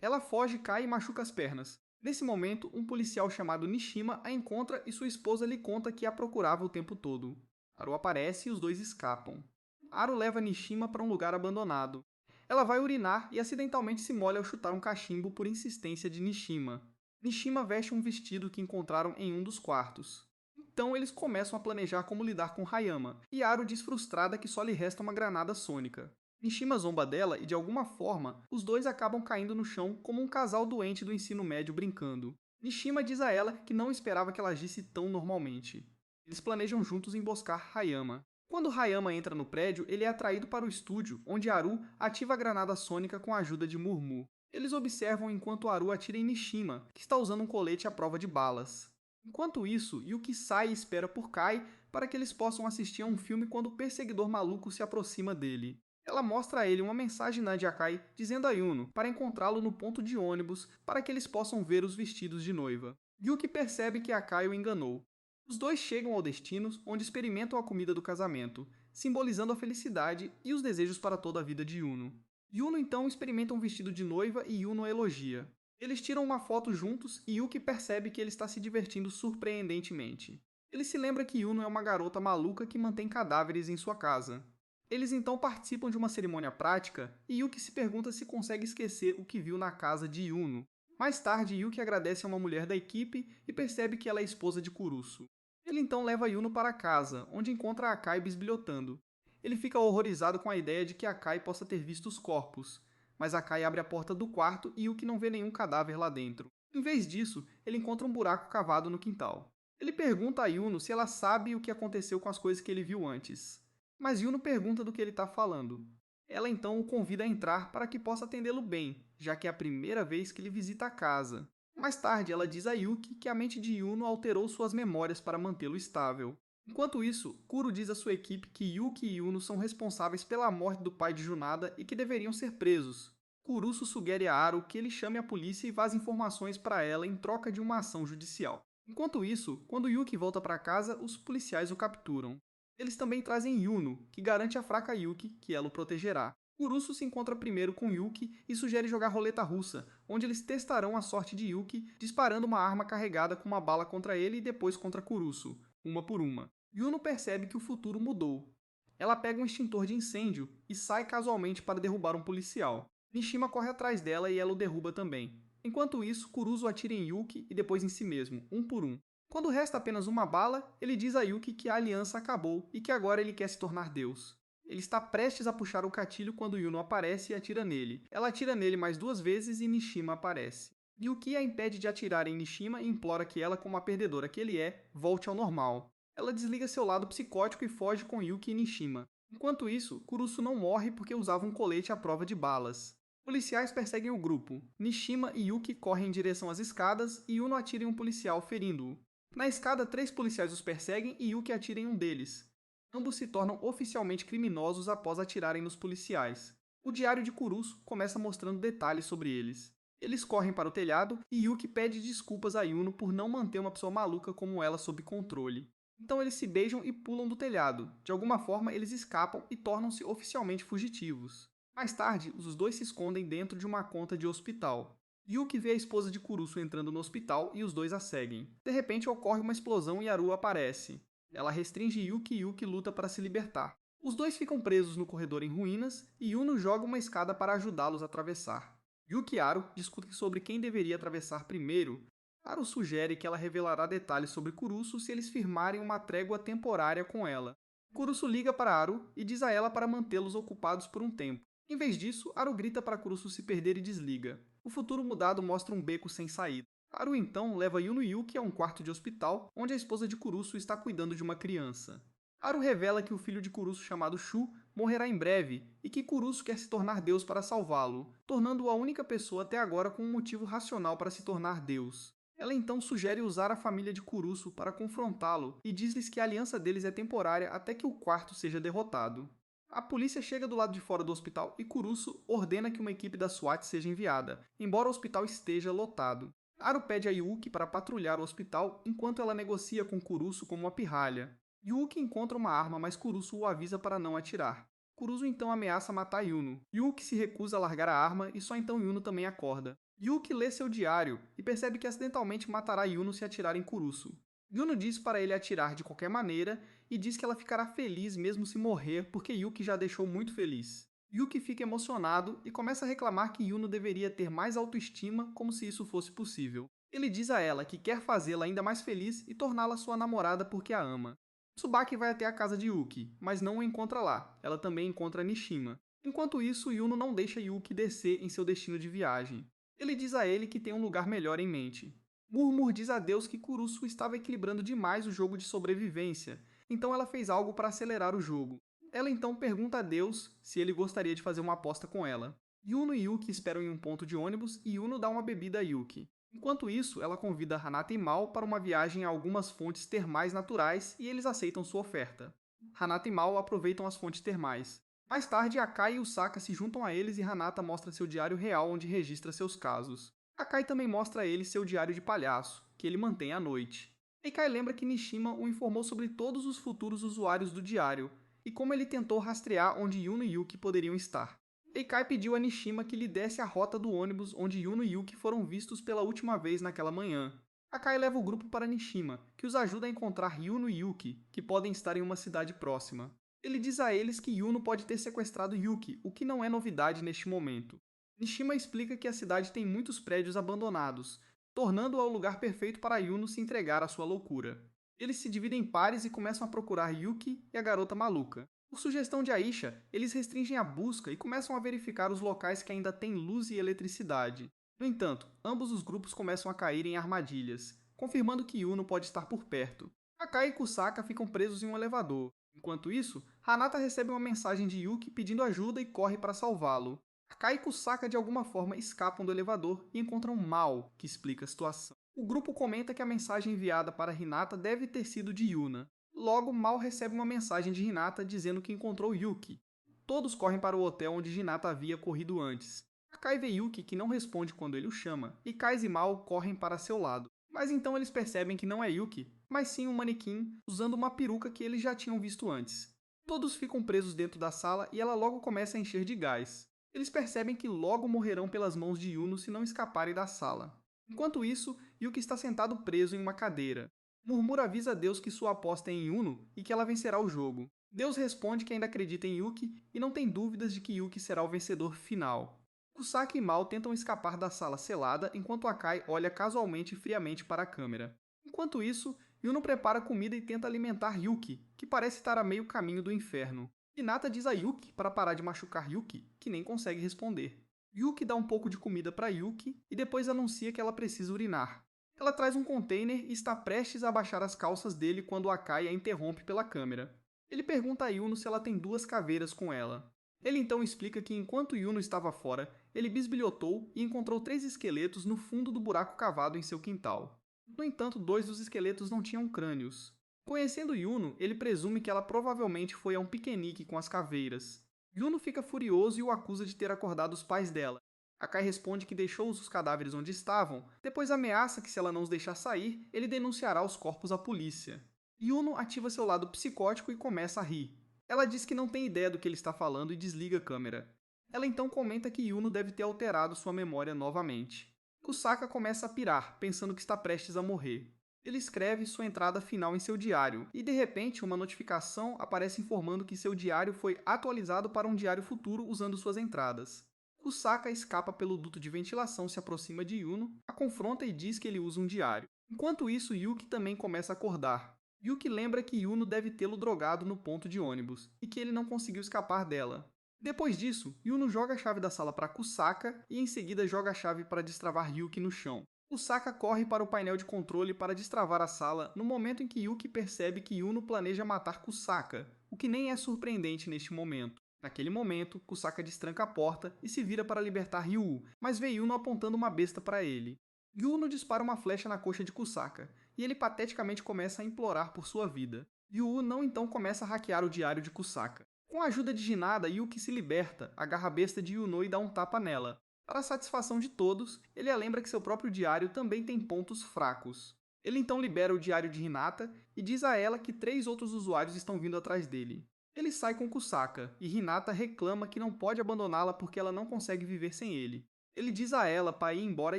Speaker 1: Ela foge, cai e machuca as pernas. Nesse momento, um policial chamado Nishima a encontra e sua esposa lhe conta que a procurava o tempo todo. Aru aparece e os dois escapam. Aru leva Nishima para um lugar abandonado. Ela vai urinar e acidentalmente se molha ao chutar um cachimbo por insistência de Nishima. Nishima veste um vestido que encontraram em um dos quartos. Então eles começam a planejar como lidar com Hayama, e Aru diz frustrada que só lhe resta uma granada sônica. Nishima zomba dela e, de alguma forma, os dois acabam caindo no chão como um casal doente do ensino médio brincando. Nishima diz a ela que não esperava que ela agisse tão normalmente. Eles planejam juntos emboscar Hayama. Quando Hayama entra no prédio, ele é atraído para o estúdio, onde Aru ativa a granada sônica com a ajuda de Murmur. Eles observam enquanto Aru atira em Nishima, que está usando um colete à prova de balas. Enquanto isso, Yuki sai e espera por Kai para que eles possam assistir a um filme quando o perseguidor maluco se aproxima dele. Ela mostra a ele uma mensagem na de Akai dizendo a Yuno para encontrá-lo no ponto de ônibus para que eles possam ver os vestidos de noiva. Yuki percebe que Akai o enganou. Os dois chegam ao destino, onde experimentam a comida do casamento, simbolizando a felicidade e os desejos para toda a vida de Yuno. Yuno então experimenta um vestido de noiva e Yuno a elogia. Eles tiram uma foto juntos e Yuki percebe que ele está se divertindo surpreendentemente. Ele se lembra que Yuno é uma garota maluca que mantém cadáveres em sua casa. Eles então participam de uma cerimônia prática e Yuki se pergunta se consegue esquecer o que viu na casa de Yuno. Mais tarde, Yuki agradece a uma mulher da equipe e percebe que ela é esposa de Kurusu. Ele então leva Yuno para casa, onde encontra Akai bisbilhotando. Ele fica horrorizado com a ideia de que Akai possa ter visto os corpos, mas Akai abre a porta do quarto e Yuki não vê nenhum cadáver lá dentro. Em vez disso, ele encontra um buraco cavado no quintal. Ele pergunta a Yuno se ela sabe o que aconteceu com as coisas que ele viu antes. Mas Yuno pergunta do que ele está falando. Ela então o convida a entrar para que possa atendê-lo bem, já que é a primeira vez que ele visita a casa. Mais tarde, ela diz a Yuki que a mente de Yuno alterou suas memórias para mantê-lo estável. Enquanto isso, Kuro diz à sua equipe que Yuki e Yuno são responsáveis pela morte do pai de Junada e que deveriam ser presos. Kurusu sugere a Aru que ele chame a polícia e vaze informações para ela em troca de uma ação judicial. Enquanto isso, quando Yuki volta para casa, os policiais o capturam. Eles também trazem Yuno, que garante à fraca Yuki que ela o protegerá. Kurusu se encontra primeiro com Yuki e sugere jogar roleta russa, onde eles testarão a sorte de Yuki, disparando uma arma carregada com uma bala contra ele e depois contra Kurusu, uma por uma. Yuno percebe que o futuro mudou. Ela pega um extintor de incêndio e sai casualmente para derrubar um policial. Nishima corre atrás dela e ela o derruba também. Enquanto isso, Kurusu atira em Yuki e depois em si mesmo, um por um. Quando resta apenas uma bala, ele diz a Yuki que a aliança acabou e que agora ele quer se tornar Deus. Ele está prestes a puxar o gatilho quando Yuno aparece e atira nele. Ela atira nele mais 2 vezes e Nishima aparece. Yuki a impede de atirar em Nishima e implora que ela, como a perdedora que ele é, volte ao normal. Ela desliga seu lado psicótico e foge com Yuki e Nishima. Enquanto isso, Kurusu não morre porque usava um colete à prova de balas. Policiais perseguem o grupo. Nishima e Yuki correm em direção às escadas e Yuno atira em um policial, ferindo-o. Na escada, 3 policiais os perseguem e Yuki atira em um deles. Ambos se tornam oficialmente criminosos após atirarem nos policiais. O diário de Kurusu começa mostrando detalhes sobre eles. Eles correm para o telhado e Yuki pede desculpas a Yuno por não manter uma pessoa maluca como ela sob controle. Então eles se beijam e pulam do telhado. De alguma forma, eles escapam e tornam-se oficialmente fugitivos. Mais tarde, os dois se escondem dentro de uma conta de hospital. Yuki vê a esposa de Kurusu entrando no hospital e os dois a seguem. De repente ocorre uma explosão e Aru aparece. Ela restringe Yuki e Yuki luta para se libertar. Os dois ficam presos no corredor em ruínas e Yuno joga uma escada para ajudá-los a atravessar. Yuki e Aru discutem sobre quem deveria atravessar primeiro. Haru sugere que ela revelará detalhes sobre Kurusu se eles firmarem uma trégua temporária com ela. Kurusu liga para Haru e diz a ela para mantê-los ocupados por um tempo. Em vez disso, Haru grita para Kurusu se perder e desliga. O futuro mudado mostra um beco sem saída. Haru então leva Yuno e Yuki a um quarto de hospital, onde a esposa de Kurusu está cuidando de uma criança. Haru revela que o filho de Kurusu, chamado Shu, morrerá em breve e que Kurusu quer se tornar Deus para salvá-lo, tornando-o a única pessoa até agora com um motivo racional para se tornar Deus. Ela então sugere usar a família de Kurusu para confrontá-lo e diz-lhes que a aliança deles é temporária até que o quarto seja derrotado. A polícia chega do lado de fora do hospital e Kurusu ordena que uma equipe da SWAT seja enviada, embora o hospital esteja lotado. Haru pede a Yuki para patrulhar o hospital enquanto ela negocia com Kurusu como uma pirralha. Yuki encontra uma arma, mas Kurusu o avisa para não atirar. Kurusu então ameaça matar Yuno. Yuki se recusa a largar a arma e só então Yuno também acorda. Yuki lê seu diário e percebe que acidentalmente matará Yuno se atirar em Kurusu. Yuno diz para ele atirar de qualquer maneira e diz que ela ficará feliz mesmo se morrer porque Yuki já a deixou muito feliz. Yuki fica emocionado e começa a reclamar que Yuno deveria ter mais autoestima, como se isso fosse possível. Ele diz a ela que quer fazê-la ainda mais feliz e torná-la sua namorada porque a ama. Tsubaki vai até a casa de Yuki, mas não o encontra lá. Ela também encontra Nishima. Enquanto isso, Yuno não deixa Yuki descer em seu destino de viagem. Ele diz a ele que tem um lugar melhor em mente. Murmur diz a Deus que Kurusu estava equilibrando demais o jogo de sobrevivência, então ela fez algo para acelerar o jogo. Ela então pergunta a Deus se ele gostaria de fazer uma aposta com ela. Yuno e Yuki esperam em um ponto de ônibus e Yuno dá uma bebida a Yuki. Enquanto isso, ela convida Hanata e Mao para uma viagem a algumas fontes termais naturais e eles aceitam sua oferta. Hanata e Mao aproveitam as fontes termais. Mais tarde, Akai e Usaka se juntam a eles e Hanata mostra seu diário real onde registra seus casos. Akai também mostra a ele seu diário de palhaço, que ele mantém à noite. Eikai lembra que Nishima o informou sobre todos os futuros usuários do diário e como ele tentou rastrear onde Yuno e Yuki poderiam estar. Eikai pediu a Nishima que lhe desse a rota do ônibus onde Yuno e Yuki foram vistos pela última vez naquela manhã. Akai leva o grupo para Nishima, que os ajuda a encontrar Yuno e Yuki, que podem estar em uma cidade próxima. Ele diz a eles que Yuno pode ter sequestrado Yuki, o que não é novidade neste momento. Nishima explica que a cidade tem muitos prédios abandonados, tornando-a o lugar perfeito para Yuno se entregar à sua loucura. Eles se dividem em pares e começam a procurar Yuki e a garota maluca. Por sugestão de Aisha, eles restringem a busca e começam a verificar os locais que ainda têm luz e eletricidade. No entanto, ambos os grupos começam a cair em armadilhas, confirmando que Yuno pode estar por perto. Akai e Kusaka ficam presos em um elevador. Enquanto isso, Hanata recebe uma mensagem de Yuki pedindo ajuda e corre para salvá-lo. Akai e Kusaka de alguma forma escapam do elevador e encontram Mao, que explica a situação. O grupo comenta que a mensagem enviada para Hinata deve ter sido de Yuna. Logo, Mao recebe uma mensagem de Hinata dizendo que encontrou Yuki. Todos correm para o hotel onde Hinata havia corrido antes. Akai vê Yuki, que não responde quando ele o chama, e Kais e Mao correm para seu lado. Mas então eles percebem que não é Yuki, mas sim um manequim usando uma peruca que eles já tinham visto antes. Todos ficam presos dentro da sala e ela logo começa a encher de gás. Eles percebem que logo morrerão pelas mãos de Yuno se não escaparem da sala. Enquanto isso, Yuki está sentado preso em uma cadeira. Murmur avisa a Deus que sua aposta é em Yuno e que ela vencerá o jogo. Deus responde que ainda acredita em Yuki e não tem dúvidas de que Yuki será o vencedor final. Kusaka e Mao tentam escapar da sala selada enquanto Akai olha casualmente e friamente para a câmera. Enquanto isso, Yuno prepara comida e tenta alimentar Yuki, que parece estar a meio caminho do inferno. Hinata diz a Yuki para parar de machucar Yuki, que nem consegue responder. Yuki dá um pouco de comida para Yuki e depois anuncia que ela precisa urinar. Ela traz um container e está prestes a abaixar as calças dele quando Akai a interrompe pela câmera. Ele pergunta a Yuno se ela tem 2 caveiras com ela. Ele então explica que enquanto Yuno estava fora, ele bisbilhotou e encontrou 3 esqueletos no fundo do buraco cavado em seu quintal. No entanto, 2 dos esqueletos não tinham crânios. Conhecendo Yuno, ele presume que ela provavelmente foi a um piquenique com as caveiras. Yuno fica furioso e o acusa de ter acordado os pais dela. Akai responde que deixou os cadáveres onde estavam, depois ameaça que se ela não os deixar sair, ele denunciará os corpos à polícia. Yuno ativa seu lado psicótico e começa a rir. Ela diz que não tem ideia do que ele está falando e desliga a câmera. Ela então comenta que Yuno deve ter alterado sua memória novamente. Kusaka começa a pirar, pensando que está prestes a morrer. Ele escreve sua entrada final em seu diário, e de repente uma notificação aparece informando que seu diário foi atualizado para um diário futuro usando suas entradas. Kusaka escapa pelo duto de ventilação, se aproxima de Yuno, a confronta e diz que ele usa um diário. Enquanto isso, Yuki também começa a acordar. Yuki lembra que Yuno deve tê-lo drogado no ponto de ônibus, e que ele não conseguiu escapar dela. Depois disso, Yuno joga a chave da sala para Kusaka e em seguida joga a chave para destravar Yuki no chão. Kusaka corre para o painel de controle para destravar a sala no momento em que Yuki percebe que Yuno planeja matar Kusaka, o que nem é surpreendente neste momento. Naquele momento, Kusaka destranca a porta e se vira para libertar Ryu, mas vê Yuno apontando uma besta para ele. Yuno dispara uma flecha na coxa de Kusaka, e ele pateticamente começa a implorar por sua vida. Ryu não então começa a hackear o diário de Kusaka. Com a ajuda de Hinata, Yuki se liberta, agarra a besta de Yuno e dá um tapa nela. Para a satisfação de todos, ele a lembra que seu próprio diário também tem pontos fracos. Ele então libera o diário de Hinata e diz a ela que 3 outros usuários estão vindo atrás dele. Ele sai com Kusaka, e Hinata reclama que não pode abandoná-la porque ela não consegue viver sem ele. Ele diz a ela para ir embora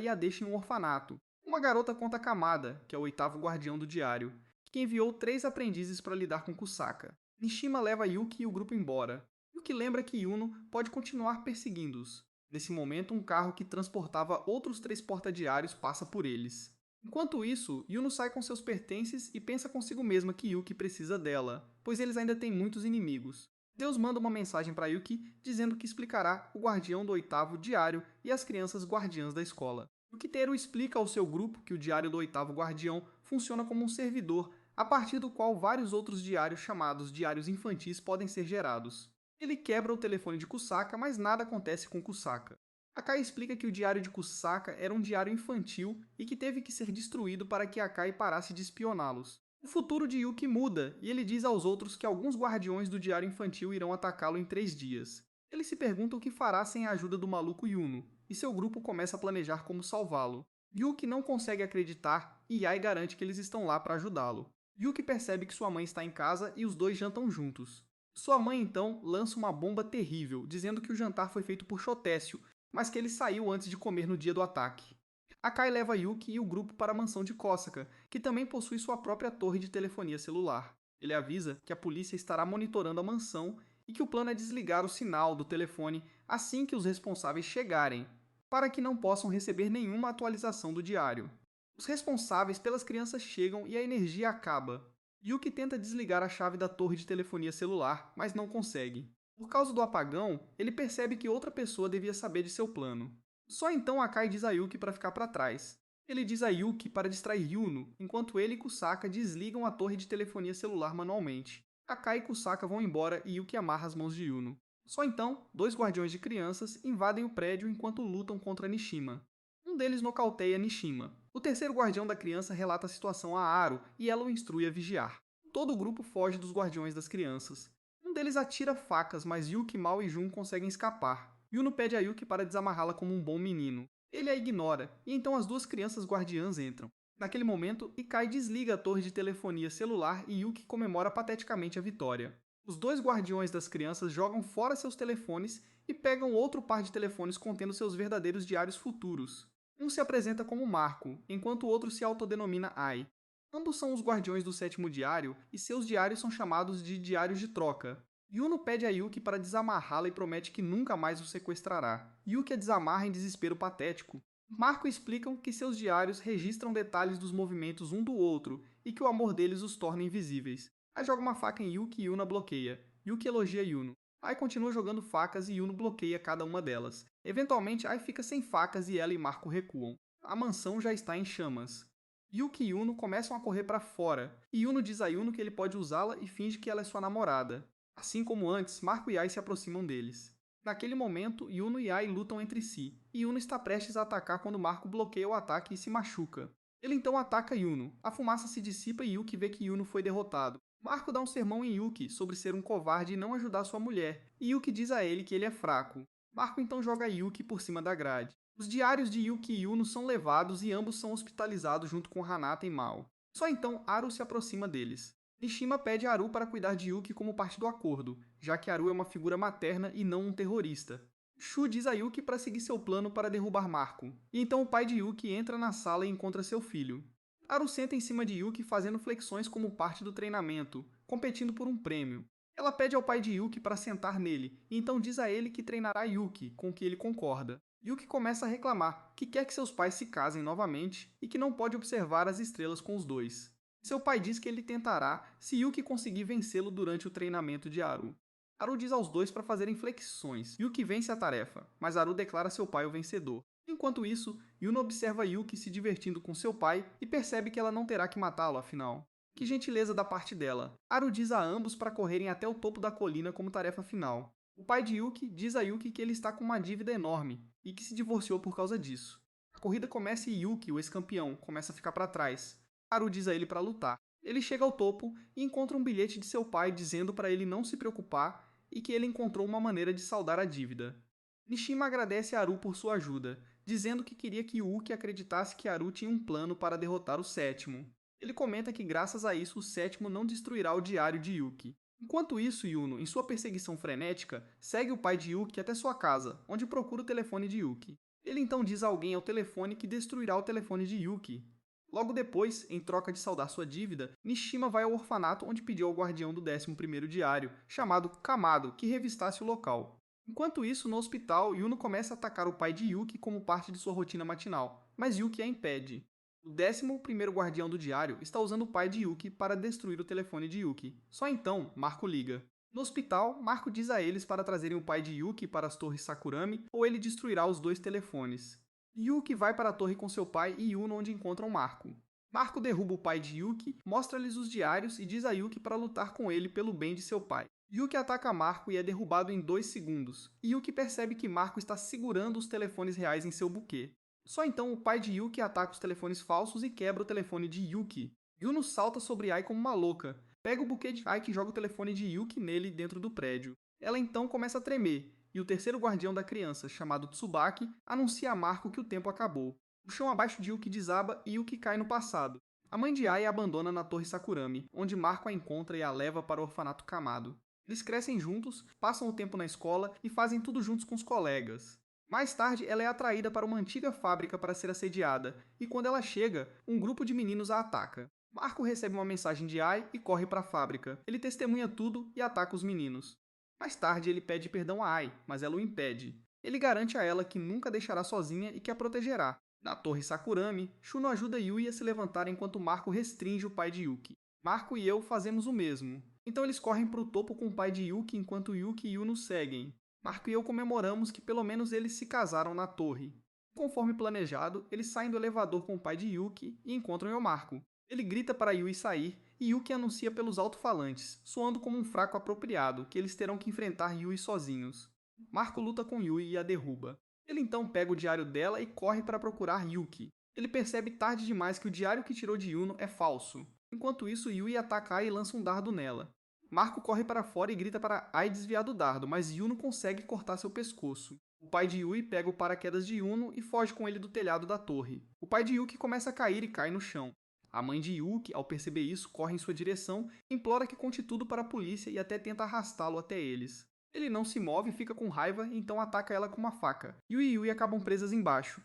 Speaker 1: e a deixa em um orfanato. Uma garota conta a Kamada, que é o 8º guardião do diário, que enviou 3 aprendizes para lidar com Kusaka. Nishima leva Yuki e o grupo embora. Yuki lembra que Yuno pode continuar perseguindo-os. Nesse momento, um carro que transportava outros 3 porta-diários passa por eles. Enquanto isso, Yuno sai com seus pertences e pensa consigo mesma que Yuki precisa dela, pois eles ainda têm muitos inimigos. Deus manda uma mensagem para Yuki dizendo que explicará o guardião do 8º diário e as crianças guardiãs da escola. Yukiteru explica ao seu grupo que o diário do 8º guardião funciona como um servidor, a partir do qual vários outros diários chamados diários infantis podem ser gerados. Ele quebra o telefone de Kusaka, mas nada acontece com Kusaka. Akai explica que o diário de Kusaka era um diário infantil e que teve que ser destruído para que Akai parasse de espioná-los. O futuro de Yuki muda e ele diz aos outros que alguns guardiões do diário infantil irão atacá-lo em 3 dias. Ele se pergunta o que fará sem a ajuda do maluco Yuno, e seu grupo começa a planejar como salvá-lo. Yuki não consegue acreditar e Yai garante que eles estão lá para ajudá-lo. Yuki percebe que sua mãe está em casa e os dois jantam juntos. Sua mãe então lança uma bomba terrível, dizendo que o jantar foi feito por Shotessio, mas que ele saiu antes de comer no dia do ataque. Akai leva Yuki e o grupo para a mansão de Kosaka, que também possui sua própria torre de telefonia celular. Ele avisa que a polícia estará monitorando a mansão e que o plano é desligar o sinal do telefone assim que os responsáveis chegarem, para que não possam receber nenhuma atualização do diário. Os responsáveis pelas crianças chegam e a energia acaba. Yuki tenta desligar a chave da torre de telefonia celular, mas não consegue. Por causa do apagão, ele percebe que outra pessoa devia saber de seu plano. Só então Akai diz a Yuki para ficar para trás. Ele diz a Yuki para distrair Yuno, enquanto ele e Kusaka desligam a torre de telefonia celular manualmente. Akai e Kusaka vão embora e Yuki amarra as mãos de Yuno. Só então, 2 guardiões de crianças invadem o prédio enquanto lutam contra Nishima. Um deles nocauteia Nishima. O 3º guardião da criança relata a situação a Aru e ela o instrui a vigiar. Todo o grupo foge dos guardiões das crianças. Um deles atira facas, mas Yuki, Mao e Jun conseguem escapar. Yuno pede a Yuki para desamarrá-la como um bom menino. Ele a ignora, e então as 2 crianças guardiãs entram. Naquele momento, Ikai desliga a torre de telefonia celular e Yuki comemora pateticamente a vitória. Os 2 guardiões das crianças jogam fora seus telefones e pegam outro par de telefones contendo seus verdadeiros diários futuros. Um se apresenta como Marco, enquanto o outro se autodenomina Ai. Ambos são os guardiões do 7º diário e seus diários são chamados de diários de troca. Yuno pede a Yuki para desamarrá-la e promete que nunca mais o sequestrará. Yuki a desamarra em desespero patético. Marco explica que seus diários registram detalhes dos movimentos um do outro e que o amor deles os torna invisíveis. Ai joga uma faca em Yuki e Yuno a bloqueia. Yuki elogia Yuno. Ai continua jogando facas e Yuno bloqueia cada uma delas. Eventualmente, Ai fica sem facas e ela e Marco recuam. A mansão já está em chamas. Yuki e Yuno começam a correr para fora, e Yuno diz a Yuno que ele pode usá-la e finge que ela é sua namorada. Assim como antes, Marco e Ai se aproximam deles. Naquele momento, Yuno e Ai lutam entre si, e Yuno está prestes a atacar quando Marco bloqueia o ataque e se machuca. Ele então ataca Yuno. A fumaça se dissipa e Yuki vê que Yuno foi derrotado. Marco dá um sermão em Yuki sobre ser um covarde e não ajudar sua mulher, e Yuki diz a ele que ele é fraco. Marco então joga Yuki por cima da grade. Os diários de Yuki e Yuno são levados e ambos são hospitalizados junto com Hanata e Mao. Só então Aru se aproxima deles. Nishima pede a Aru para cuidar de Yuki como parte do acordo, já que Aru é uma figura materna e não um terrorista. Shu diz a Yuki para seguir seu plano para derrubar Marco, e então o pai de Yuki entra na sala e encontra seu filho. Aru senta em cima de Yuki fazendo flexões como parte do treinamento, competindo por um prêmio. Ela pede ao pai de Yuki para sentar nele, e então diz a ele que treinará Yuki, com o que ele concorda. Yuki começa a reclamar que quer que seus pais se casem novamente e que não pode observar as estrelas com os dois. Seu pai diz que ele tentará se Yuki conseguir vencê-lo durante o treinamento de Haru. Haru diz aos dois para fazerem flexões. Yuki vence a tarefa, mas Haru declara seu pai o vencedor. Enquanto isso, Yuno observa Yuki se divertindo com seu pai e percebe que ela não terá que matá-lo afinal. Que gentileza da parte dela. Haru diz a ambos para correrem até o topo da colina como tarefa final. O pai de Yuki diz a Yuki que ele está com uma dívida enorme e que se divorciou por causa disso. A corrida começa e Yuki, o ex-campeão, começa a ficar para trás. Haru diz a ele para lutar. Ele chega ao topo e encontra um bilhete de seu pai dizendo para ele não se preocupar e que ele encontrou uma maneira de saldar a dívida. Nishima agradece a Haru por sua ajuda, dizendo que queria que Yuki acreditasse que Haru tinha um plano para derrotar o sétimo. Ele comenta que graças a isso o sétimo não destruirá o diário de Yuki. Enquanto isso, Yuno, em sua perseguição frenética, segue o pai de Yuki até sua casa, onde procura o telefone de Yuki. Ele então diz a alguém ao telefone que destruirá o telefone de Yuki. Logo depois, em troca de saldar sua dívida, Nishima vai ao orfanato onde pediu ao guardião do 11º diário, chamado Kamado, que revistasse o local. Enquanto isso, no hospital, Yuno começa a atacar o pai de Yuki como parte de sua rotina matinal, mas Yuki a impede. O 11º guardião do diário está usando o pai de Yuki para destruir o telefone de Yuki. Só então, Marco liga. No hospital, Marco diz a eles para trazerem o pai de Yuki para as torres Sakurami ou ele destruirá os dois telefones. Yuki vai para a torre com seu pai e Yuno onde encontram Marco. Marco derruba o pai de Yuki, mostra-lhes os diários e diz a Yuki para lutar com ele pelo bem de seu pai. Yuki ataca Marco e é derrubado em 2 segundos, e Yuki percebe que Marco está segurando os telefones reais em seu buquê. Só então o pai de Yuki ataca os telefones falsos e quebra o telefone de Yuki. Yuno salta sobre Ai como uma louca, pega o buquê de Ai e joga o telefone de Yuki nele dentro do prédio. Ela então começa a tremer, e o terceiro guardião da criança, chamado Tsubaki, anuncia a Marco que o tempo acabou. O chão abaixo de Yuki desaba e Yuki cai no passado. A mãe de Ai a abandona na torre Sakurami, onde Marco a encontra e a leva para o orfanato Kamado. Eles crescem juntos, passam o tempo na escola e fazem tudo juntos com os colegas. Mais tarde, ela é atraída para uma antiga fábrica para ser assediada, e quando ela chega, um grupo de meninos a ataca. Marco recebe uma mensagem de Ai e corre para a fábrica. Ele testemunha tudo e ataca os meninos. Mais tarde, ele pede perdão a Ai, mas ela o impede. Ele garante a ela que nunca a deixará sozinha e que a protegerá. Na torre Sakurami, Shuno ajuda Yui a se levantar enquanto Marco restringe o pai de Yuki. Marco e eu fazemos o mesmo. Então eles correm para o topo com o pai de Yuki enquanto Yuki e Yuno seguem. Marco e eu comemoramos que pelo menos eles se casaram na torre. Conforme planejado, eles saem do elevador com o pai de Yuki e encontram Yomarco. Ele grita para Yui sair e Yuki anuncia pelos alto-falantes, soando como um fraco apropriado, que eles terão que enfrentar Yui sozinhos. Marco luta com Yui e a derruba. Ele então pega o diário dela e corre para procurar Yuki. Ele percebe tarde demais que o diário que tirou de Yuno é falso. Enquanto isso, Yui ataca Ai e lança um dardo nela. Marco corre para fora e grita para Ai desviar do dardo, mas Yuno consegue cortar seu pescoço. O pai de Yui pega o paraquedas de Yuno e foge com ele do telhado da torre. O pai de Yuki começa a cair e cai no chão. A mãe de Yuki, ao perceber isso, corre em sua direção, implora que conte tudo para a polícia e até tenta arrastá-lo até eles. Ele não se move e fica com raiva e então ataca ela com uma faca. Yui e Yui acabam presas embaixo.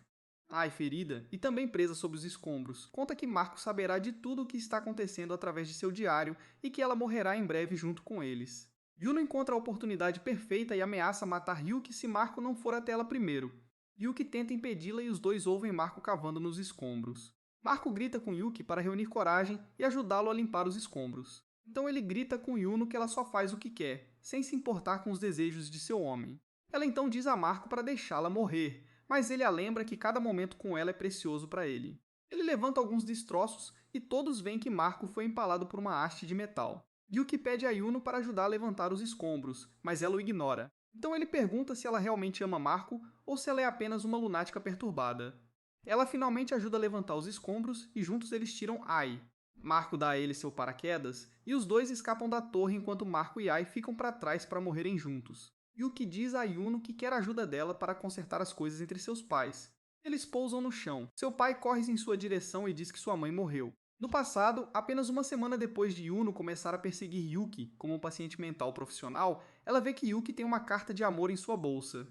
Speaker 1: Ai, ferida, e também presa sob os escombros, conta que Marco saberá de tudo o que está acontecendo através de seu diário e que ela morrerá em breve junto com eles. Yuno encontra a oportunidade perfeita e ameaça matar Yuki se Marco não for até ela primeiro. Yuki tenta impedi-la e os dois ouvem Marco cavando nos escombros. Marco grita com Yuki para reunir coragem e ajudá-lo a limpar os escombros. Então ele grita com Yuno que ela só faz o que quer, sem se importar com os desejos de seu homem. Ela então diz a Marco para deixá-la morrer, mas ele a lembra que cada momento com ela é precioso para ele. Ele levanta alguns destroços e todos veem que Marco foi empalado por uma haste de metal. Yuki pede a Yuno para ajudar a levantar os escombros, mas ela o ignora. Então ele pergunta se ela realmente ama Marco ou se ela é apenas uma lunática perturbada. Ela finalmente ajuda a levantar os escombros e juntos eles tiram Ai. Marco dá a ele seu paraquedas e os dois escapam da torre enquanto Marco e Ai ficam para trás para morrerem juntos. Yuki diz a Yuno que quer a ajuda dela para consertar as coisas entre seus pais. Eles pousam no chão. Seu pai corre em sua direção e diz que sua mãe morreu. No passado, apenas uma semana depois de Yuno começar a perseguir Yuki como um paciente mental profissional, ela vê que Yuki tem uma carta de amor em sua bolsa.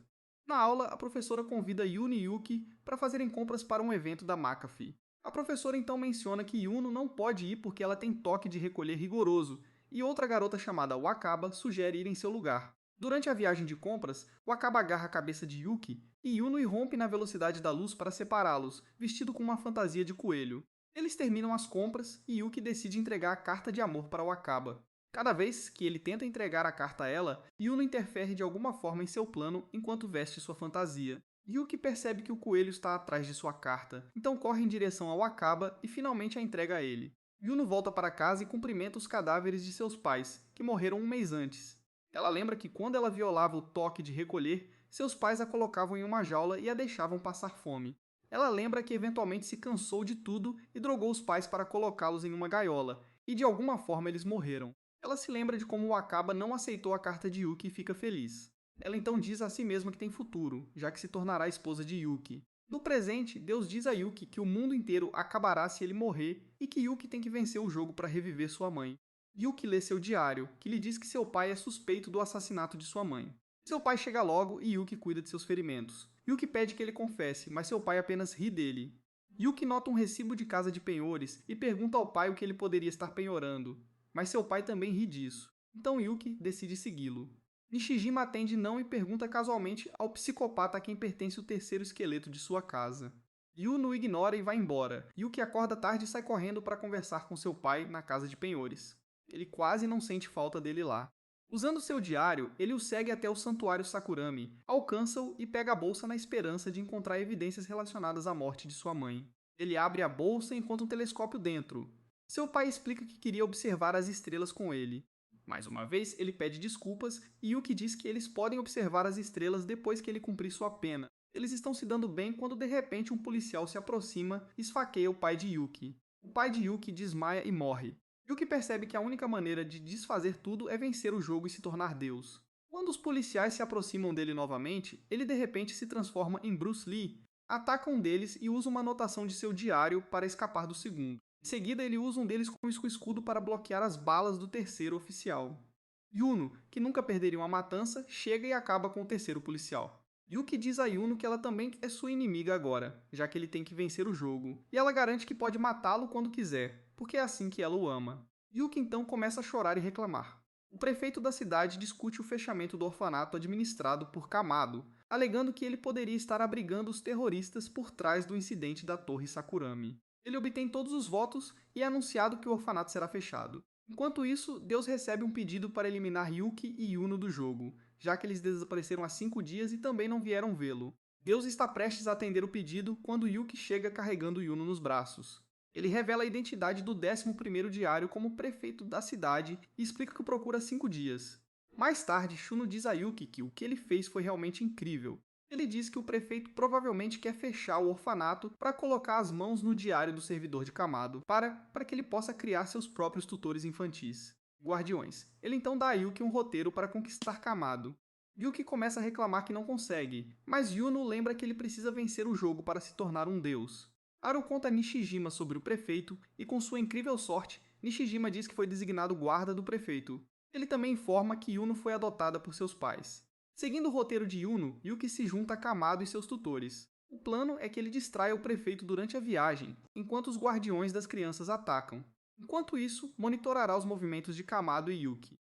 Speaker 1: Na aula, a professora convida Yuno e Yuki para fazerem compras para um evento da McAfee. A professora então menciona que Yuno não pode ir porque ela tem toque de recolher rigoroso e outra garota chamada Wakaba sugere ir em seu lugar. Durante a viagem de compras, Wakaba agarra a cabeça de Yuki e Yuno irrompe na velocidade da luz para separá-los, vestido com uma fantasia de coelho. Eles terminam as compras e Yuki decide entregar a carta de amor para Wakaba. Cada vez que ele tenta entregar a carta a ela, Yuno interfere de alguma forma em seu plano enquanto veste sua fantasia. Yuki percebe que o coelho está atrás de sua carta, então corre em direção ao Wakaba e finalmente a entrega a ele. Yuno volta para casa e cumprimenta os cadáveres de seus pais, que morreram um mês antes. Ela lembra que quando ela violava o toque de recolher, seus pais a colocavam em uma jaula e a deixavam passar fome. Ela lembra que eventualmente se cansou de tudo e drogou os pais para colocá-los em uma gaiola, e de alguma forma eles morreram. Ela se lembra de como Wakaba não aceitou a carta de Yuki e fica feliz. Ela então diz a si mesma que tem futuro, já que se tornará a esposa de Yuki. No presente, Deus diz a Yuki que o mundo inteiro acabará se ele morrer e que Yuki tem que vencer o jogo para reviver sua mãe. Yuki lê seu diário, que lhe diz que seu pai é suspeito do assassinato de sua mãe. Seu pai chega logo e Yuki cuida de seus ferimentos. Yuki pede que ele confesse, mas seu pai apenas ri dele. Yuki nota um recibo de casa de penhores e pergunta ao pai o que ele poderia estar penhorando, mas seu pai também ri disso. Então Yuki decide segui-lo. Nishijima atende não e pergunta casualmente ao psicopata a quem pertence o terceiro esqueleto de sua casa. Yuno o ignora e vai embora. Yuki acorda tarde e sai correndo para conversar com seu pai na casa de penhores. Ele quase não sente falta dele lá. Usando seu diário, ele o segue até o santuário Sakurami, alcança-o e pega a bolsa na esperança de encontrar evidências relacionadas à morte de sua mãe. Ele abre a bolsa e encontra um telescópio dentro. Seu pai explica que queria observar as estrelas com ele. Mais uma vez, ele pede desculpas e Yuki diz que eles podem observar as estrelas depois que ele cumprir sua pena. Eles estão se dando bem quando de repente um policial se aproxima e esfaqueia o pai de Yuki. O pai de Yuki desmaia e morre. Yuki percebe que a única maneira de desfazer tudo é vencer o jogo e se tornar Deus. Quando os policiais se aproximam dele novamente, ele de repente se transforma em Bruce Lee, ataca um deles e usa uma anotação de seu diário para escapar do segundo. Em seguida, ele usa um deles como escudo para bloquear as balas do terceiro oficial. Yuno, que nunca perderia uma matança, chega e acaba com o terceiro policial. Yuki diz a Yuno que ela também é sua inimiga agora, já que ele tem que vencer o jogo, e ela garante que pode matá-lo quando quiser, porque é assim que ela o ama. Yuki então começa a chorar e reclamar. O prefeito da cidade discute o fechamento do orfanato administrado por Kamado, alegando que ele poderia estar abrigando os terroristas por trás do incidente da Torre Sakurami. Ele obtém todos os votos e é anunciado que o orfanato será fechado. Enquanto isso, Deus recebe um pedido para eliminar Yuki e Yuno do jogo, já que eles desapareceram há 5 dias e também não vieram vê-lo. Deus está prestes a atender o pedido quando Yuki chega carregando Yuno nos braços. Ele revela a identidade do 11º diário como prefeito da cidade e explica que o procura há 5 dias. Mais tarde, Shuno diz a Yuki que o que ele fez foi realmente incrível. Ele diz que o prefeito provavelmente quer fechar o orfanato para colocar as mãos no diário do servidor de Kamado, para que ele possa criar seus próprios tutores infantis, guardiões. Ele então dá a Yuki um roteiro para conquistar Kamado. Yuki começa a reclamar que não consegue, mas Yuno lembra que ele precisa vencer o jogo para se tornar um deus. Aro conta a Nishijima sobre o prefeito e, com sua incrível sorte, Nishijima diz que foi designado guarda do prefeito. Ele também informa que Yuno foi adotada por seus pais. Seguindo o roteiro de Yuno, Yuki se junta a Kamado e seus tutores. O plano é que ele distraia o prefeito durante a viagem, enquanto os guardiões das crianças atacam. Enquanto isso, monitorará os movimentos de Kamado e Yuki.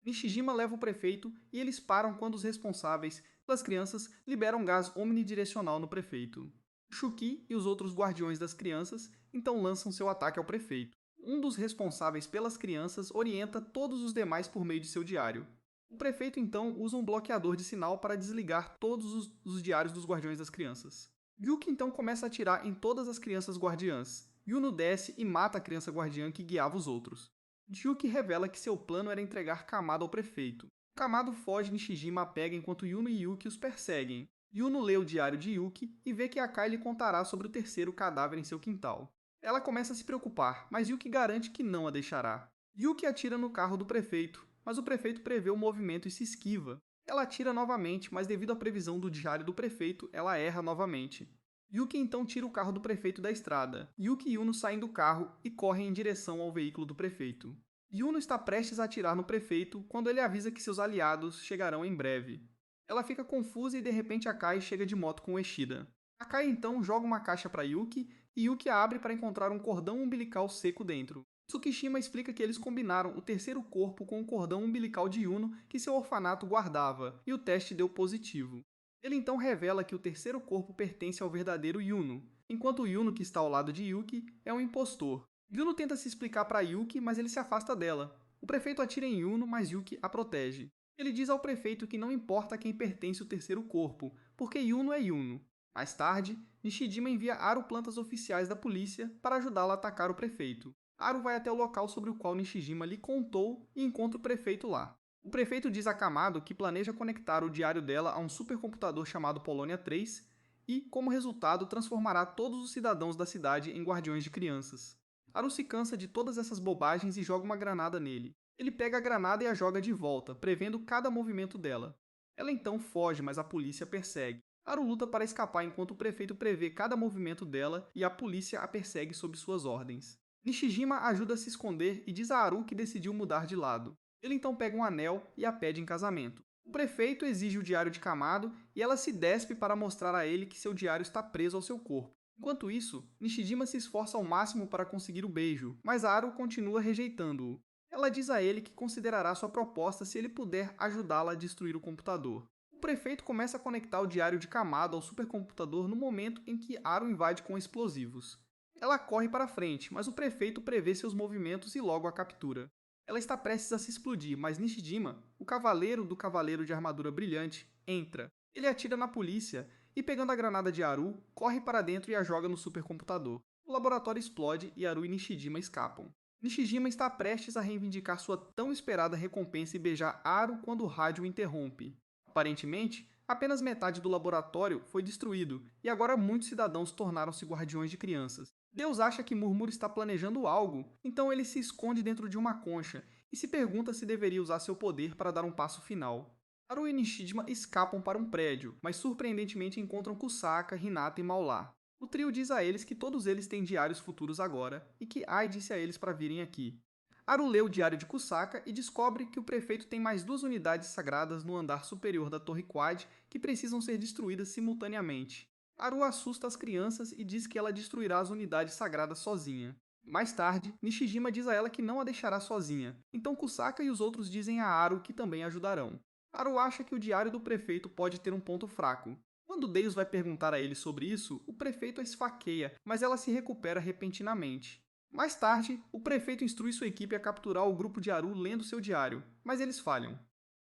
Speaker 1: Nishijima leva o prefeito e eles param quando os responsáveis pelas crianças liberam gás omnidirecional no prefeito. Shuki e os outros guardiões das crianças então lançam seu ataque ao prefeito. Um dos responsáveis pelas crianças orienta todos os demais por meio de seu diário. O prefeito então usa um bloqueador de sinal para desligar todos os diários dos guardiões das crianças. Yuki então começa a atirar em todas as crianças guardiãs. Yuno desce e mata a criança guardiã que guiava os outros. Yuki revela que seu plano era entregar Kamado ao prefeito. Kamado foge e Nishijima a pega enquanto Yuno e Yuki os perseguem. Yuno lê o diário de Yuki e vê que Akai lhe contará sobre o terceiro cadáver em seu quintal. Ela começa a se preocupar, mas Yuki garante que não a deixará. Yuki atira no carro do prefeito, mas o prefeito prevê o movimento e se esquiva. Ela atira novamente, mas devido à previsão do diário do prefeito, ela erra novamente. Yuki então tira o carro do prefeito da estrada. Yuki e Yuno saem do carro e correm em direção ao veículo do prefeito. Yuno está prestes a atirar no prefeito quando ele avisa que seus aliados chegarão em breve. Ela fica confusa e de repente Akai chega de moto com Ueshida. Akai então joga uma caixa para Yuki e Yuki a abre para encontrar um cordão umbilical seco dentro. Tsukishima explica que eles combinaram o terceiro corpo com o cordão umbilical de Yuno que seu orfanato guardava, e o teste deu positivo. Ele então revela que o terceiro corpo pertence ao verdadeiro Yuno, enquanto o Yuno que está ao lado de Yuki é um impostor. Yuno tenta se explicar para Yuki, mas ele se afasta dela. O prefeito atira em Yuno, mas Yuki a protege. Ele diz ao prefeito que não importa a quem pertence o terceiro corpo, porque Yuno é Yuno. Mais tarde, Nishijima envia Aru plantas oficiais da polícia para ajudá-la a atacar o prefeito. Aru vai até o local sobre o qual Nishijima lhe contou e encontra o prefeito lá. O prefeito diz a Kamado que planeja conectar o diário dela a um supercomputador chamado Polônia 3 e, como resultado, transformará todos os cidadãos da cidade em guardiões de crianças. Aru se cansa de todas essas bobagens e joga uma granada nele. Ele pega a granada e a joga de volta, prevendo cada movimento dela. Ela então foge, mas a polícia persegue. Aru luta para escapar enquanto o prefeito prevê cada movimento dela e a polícia a persegue sob suas ordens. Nishijima ajuda a se esconder e diz a Aru que decidiu mudar de lado. Ele então pega um anel e a pede em casamento. O prefeito exige o diário de Kamado e ela se despe para mostrar a ele que seu diário está preso ao seu corpo. Enquanto isso, Nishijima se esforça ao máximo para conseguir o beijo, mas Aru continua rejeitando-o. Ela diz a ele que considerará sua proposta se ele puder ajudá-la a destruir o computador. O prefeito começa a conectar o diário de Kamado ao supercomputador no momento em que Aru invade com explosivos. Ela corre para frente, mas o prefeito prevê seus movimentos e logo a captura. Ela está prestes a se explodir, mas Nishijima, o cavaleiro do cavaleiro de armadura brilhante, entra. Ele atira na polícia e, pegando a granada de Aru, corre para dentro e a joga no supercomputador. O laboratório explode e Aru e Nishijima escapam. Nishijima está prestes a reivindicar sua tão esperada recompensa e beijar Aru quando o rádio o interrompe. Aparentemente, apenas metade do laboratório foi destruído e agora muitos cidadãos tornaram-se guardiões de crianças. Deus acha que Murmur está planejando algo, então ele se esconde dentro de uma concha e se pergunta se deveria usar seu poder para dar um passo final. Aru e Nishijima escapam para um prédio, mas surpreendentemente encontram Kusaka, Hinata e Maula. O trio diz a eles que todos eles têm diários futuros agora e que Ai disse a eles para virem aqui. Aru lê o diário de Kusaka e descobre que o prefeito tem mais 2 unidades sagradas no andar superior da Torre Quad que precisam ser destruídas simultaneamente. Aru assusta as crianças e diz que ela destruirá as unidades sagradas sozinha. Mais tarde, Nishijima diz a ela que não a deixará sozinha, então Kusaka e os outros dizem a Aru que também ajudarão. Aru acha que o diário do prefeito pode ter um ponto fraco. Quando Deus vai perguntar a ele sobre isso, o prefeito a esfaqueia, mas ela se recupera repentinamente. Mais tarde, o prefeito instrui sua equipe a capturar o grupo de Aru lendo seu diário, mas eles falham.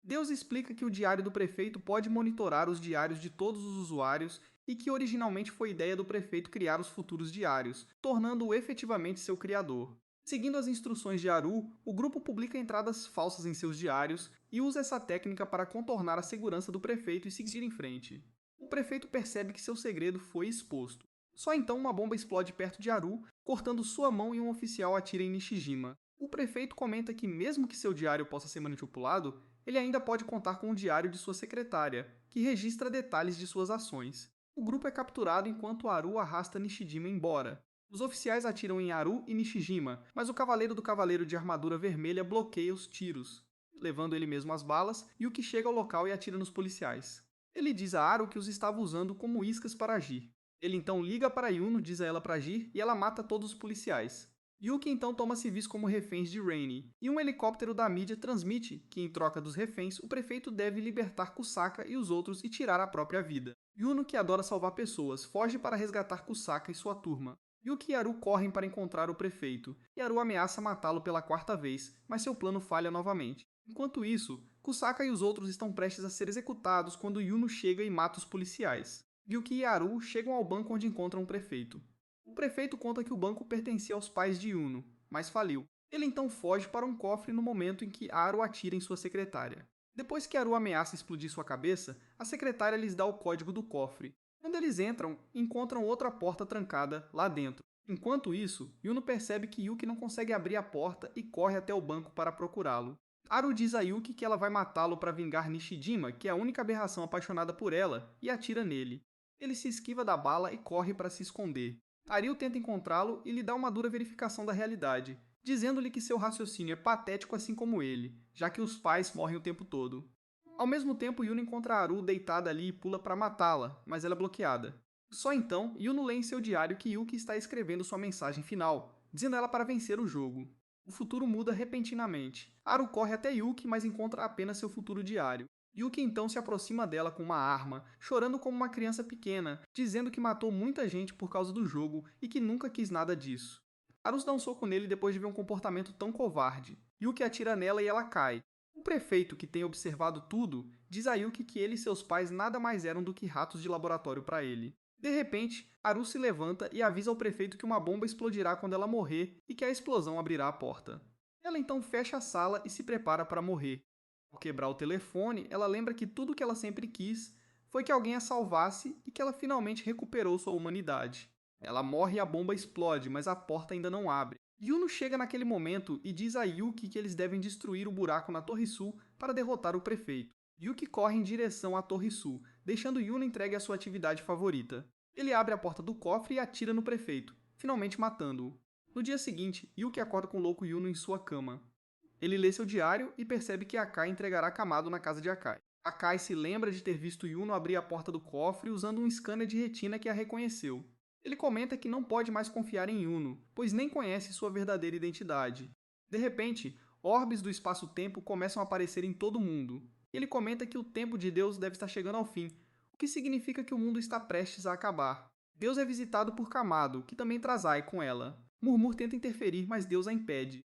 Speaker 1: Deus explica que o diário do prefeito pode monitorar os diários de todos os usuários e que originalmente foi ideia do prefeito criar os futuros diários, tornando-o efetivamente seu criador. Seguindo as instruções de Aru, o grupo publica entradas falsas em seus diários e usa essa técnica para contornar a segurança do prefeito e seguir em frente. O prefeito percebe que seu segredo foi exposto. Só então uma bomba explode perto de Aru, cortando sua mão e um oficial atira em Nishijima. O prefeito comenta que mesmo que seu diário possa ser manipulado, ele ainda pode contar com o diário de sua secretária, que registra detalhes de suas ações. O grupo é capturado enquanto Aru arrasta Nishijima embora. Os oficiais atiram em Aru e Nishijima, mas o cavaleiro do cavaleiro de armadura vermelha bloqueia os tiros, levando ele mesmo as balas, e o que chega ao local e atira nos policiais. Ele diz a Aru que os estava usando como iscas para agir. Ele então liga para Yuno, diz a ela para agir, e ela mata todos os policiais. Yuki então toma civis como reféns de Rainy, e um helicóptero da mídia transmite que, em troca dos reféns, o prefeito deve libertar Kusaka e os outros e tirar a própria vida. Yuno, que adora salvar pessoas, foge para resgatar Kusaka e sua turma. Yuki e Aru correm para encontrar o prefeito, e Aru ameaça matá-lo pela 4ª vez, mas seu plano falha novamente. Enquanto isso, Kusaka e os outros estão prestes a ser executados quando Yuno chega e mata os policiais. Yuki e Aru chegam ao banco onde encontram o prefeito. O prefeito conta que o banco pertencia aos pais de Yuno, mas faliu. Ele então foge para um cofre no momento em que Aru atira em sua secretária. Depois que Aru ameaça explodir sua cabeça, a secretária lhes dá o código do cofre. Quando eles entram, encontram outra porta trancada lá dentro. Enquanto isso, Yuno percebe que Yuki não consegue abrir a porta e corre até o banco para procurá-lo. Aru diz a Yuki que ela vai matá-lo para vingar Nishijima, que é a única aberração apaixonada por ela, e atira nele. Ele se esquiva da bala e corre para se esconder. Ariel tenta encontrá-lo e lhe dá uma dura verificação da realidade, dizendo-lhe que seu raciocínio é patético assim como ele, já que os pais morrem o tempo todo. Ao mesmo tempo, Yuno encontra Aru deitada ali e pula para matá-la, mas ela é bloqueada. Só então, Yuno lê em seu diário que Yuki está escrevendo sua mensagem final, dizendo a ela para vencer o jogo. O futuro muda repentinamente. Haru corre até Yuki, mas encontra apenas seu futuro diário. Yuki então se aproxima dela com uma arma, chorando como uma criança pequena, dizendo que matou muita gente por causa do jogo e que nunca quis nada disso. Haru dá um soco nele depois de ver um comportamento tão covarde. Yuki atira nela e ela cai. O prefeito, que tem observado tudo, diz a Yuki que ele e seus pais nada mais eram do que ratos de laboratório para ele. De repente, Haru se levanta e avisa ao prefeito que uma bomba explodirá quando ela morrer e que a explosão abrirá a porta. Ela então fecha a sala e se prepara para morrer. Ao quebrar o telefone, ela lembra que tudo o que ela sempre quis foi que alguém a salvasse e que ela finalmente recuperou sua humanidade. Ela morre e a bomba explode, mas a porta ainda não abre. Yuno chega naquele momento e diz a Yuki que eles devem destruir o buraco na Torre Sul para derrotar o prefeito. Yuki corre em direção à Torre Sul, deixando Yuno entregue à sua atividade favorita. Ele abre a porta do cofre e atira no prefeito, finalmente matando-o. No dia seguinte, Yuki acorda com o louco Yuno em sua cama. Ele lê seu diário e percebe que Akai entregará Kamado na casa de Akai. Akai se lembra de ter visto Yuno abrir a porta do cofre usando um scanner de retina que a reconheceu. Ele comenta que não pode mais confiar em Yuno, pois nem conhece sua verdadeira identidade. De repente, orbes do espaço-tempo começam a aparecer em todo o mundo. Ele comenta que o tempo de Deus deve estar chegando ao fim, o que significa que o mundo está prestes a acabar. Deus é visitado por Kamado, que também traz Ai com ela. Murmur tenta interferir, mas Deus a impede.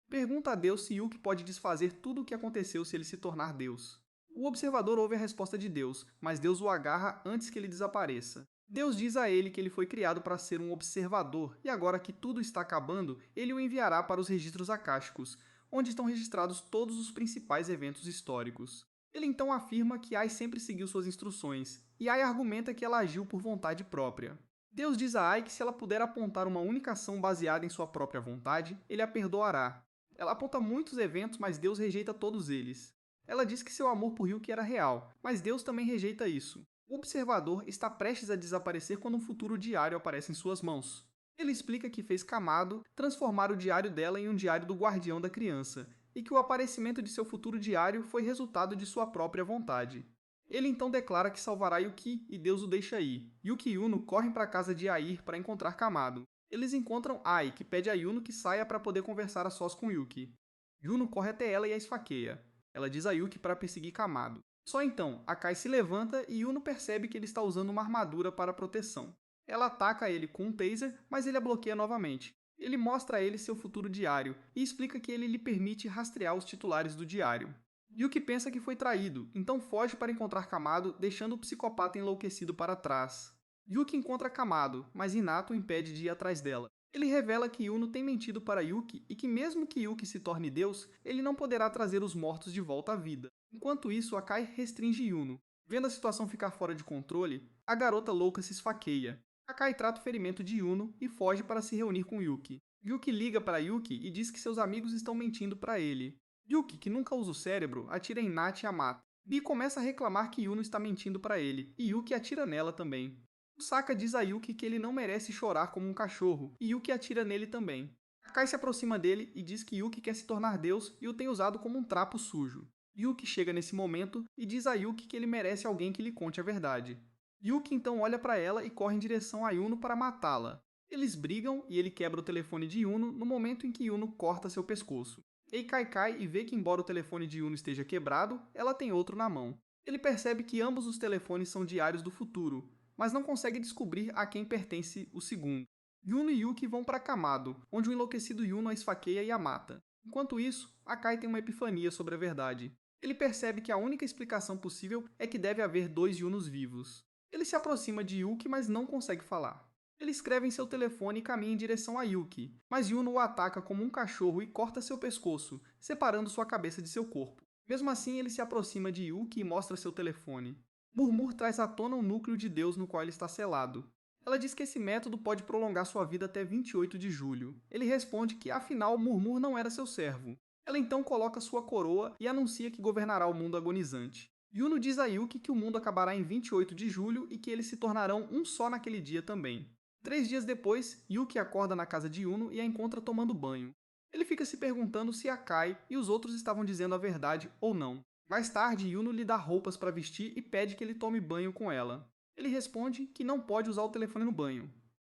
Speaker 1: Pergunta a Deus se Yuki pode desfazer tudo o que aconteceu se ele se tornar Deus. O observador ouve a resposta de Deus, mas Deus o agarra antes que ele desapareça. Deus diz a ele que ele foi criado para ser um observador e agora que tudo está acabando, ele o enviará para os registros akáshicos, onde estão registrados todos os principais eventos históricos. Ele então afirma que Ai sempre seguiu suas instruções, e Ai argumenta que ela agiu por vontade própria. Deus diz a Ai que se ela puder apontar uma única ação baseada em sua própria vontade, ele a perdoará. Ela aponta muitos eventos, mas Deus rejeita todos eles. Ela diz que seu amor por Ryuki era real, mas Deus também rejeita isso. O observador está prestes a desaparecer quando um futuro diário aparece em suas mãos. Ele explica que fez Kamado transformar o diário dela em um diário do guardião da criança, e que o aparecimento de seu futuro diário foi resultado de sua própria vontade. Ele então declara que salvará Yuki e Deus o deixa ir. Yuki e Yuno correm para a casa de Air para encontrar Kamado. Eles encontram Ai, que pede a Yuno que saia para poder conversar a sós com Yuki. Yuno corre até ela e a esfaqueia. Ela diz a Yuki para perseguir Kamado. Só então, Akai se levanta e Yuno percebe que ele está usando uma armadura para proteção. Ela ataca ele com um taser, mas ele a bloqueia novamente. Ele mostra a ele seu futuro diário e explica que ele lhe permite rastrear os titulares do diário. Yuki pensa que foi traído, então foge para encontrar Kamado, deixando o psicopata enlouquecido para trás. Yuki encontra Kamado, mas Hinato o impede de ir atrás dela. Ele revela que Yuno tem mentido para Yuki e que mesmo que Yuki se torne Deus, ele não poderá trazer os mortos de volta à vida. Enquanto isso, Akai restringe Yuno. Vendo a situação ficar fora de controle, a garota louca se esfaqueia. Akai trata o ferimento de Yuno e foge para se reunir com Yuki. Yuki liga para Yuki e diz que seus amigos estão mentindo para ele. Yuki, que nunca usa o cérebro, atira em Nat e a mata. Bi começa a reclamar que Yuno está mentindo para ele, e Yuki atira nela também. Saka diz a Yuki que ele não merece chorar como um cachorro, e Yuki atira nele também. Akai se aproxima dele e diz que Yuki quer se tornar Deus e o tem usado como um trapo sujo. Yuki chega nesse momento e diz a Yuki que ele merece alguém que lhe conte a verdade. Yuki então olha para ela e corre em direção a Yuno para matá-la. Eles brigam e ele quebra o telefone de Yuno no momento em que Yuno corta seu pescoço. Eikai cai e vê que embora o telefone de Yuno esteja quebrado, ela tem outro na mão. Ele percebe que ambos os telefones são diários do futuro, mas não consegue descobrir a quem pertence o segundo. Yuno e Yuki vão para Kamado, onde o enlouquecido Yuno a esfaqueia e a mata. Enquanto isso, Akai tem uma epifania sobre a verdade. Ele percebe que a única explicação possível é que deve haver dois Yunos vivos. Ele se aproxima de Yuki, mas não consegue falar. Ele escreve em seu telefone e caminha em direção a Yuki, mas Yuno o ataca como um cachorro e corta seu pescoço, separando sua cabeça de seu corpo. Mesmo assim, ele se aproxima de Yuki e mostra seu telefone. Murmur traz à tona o núcleo de Deus no qual ele está selado. Ela diz que esse método pode prolongar sua vida até 28 de julho. Ele responde que, afinal, Murmur não era seu servo. Ela então coloca sua coroa e anuncia que governará o mundo agonizante. Yuno diz a Yuki que o mundo acabará em 28 de julho e que eles se tornarão um só naquele dia também. 3 dias depois, Yuki acorda na casa de Yuno e a encontra tomando banho. Ele fica se perguntando se Akai e os outros estavam dizendo a verdade ou não. Mais tarde, Yuno lhe dá roupas para vestir e pede que ele tome banho com ela. Ele responde que não pode usar o telefone no banho.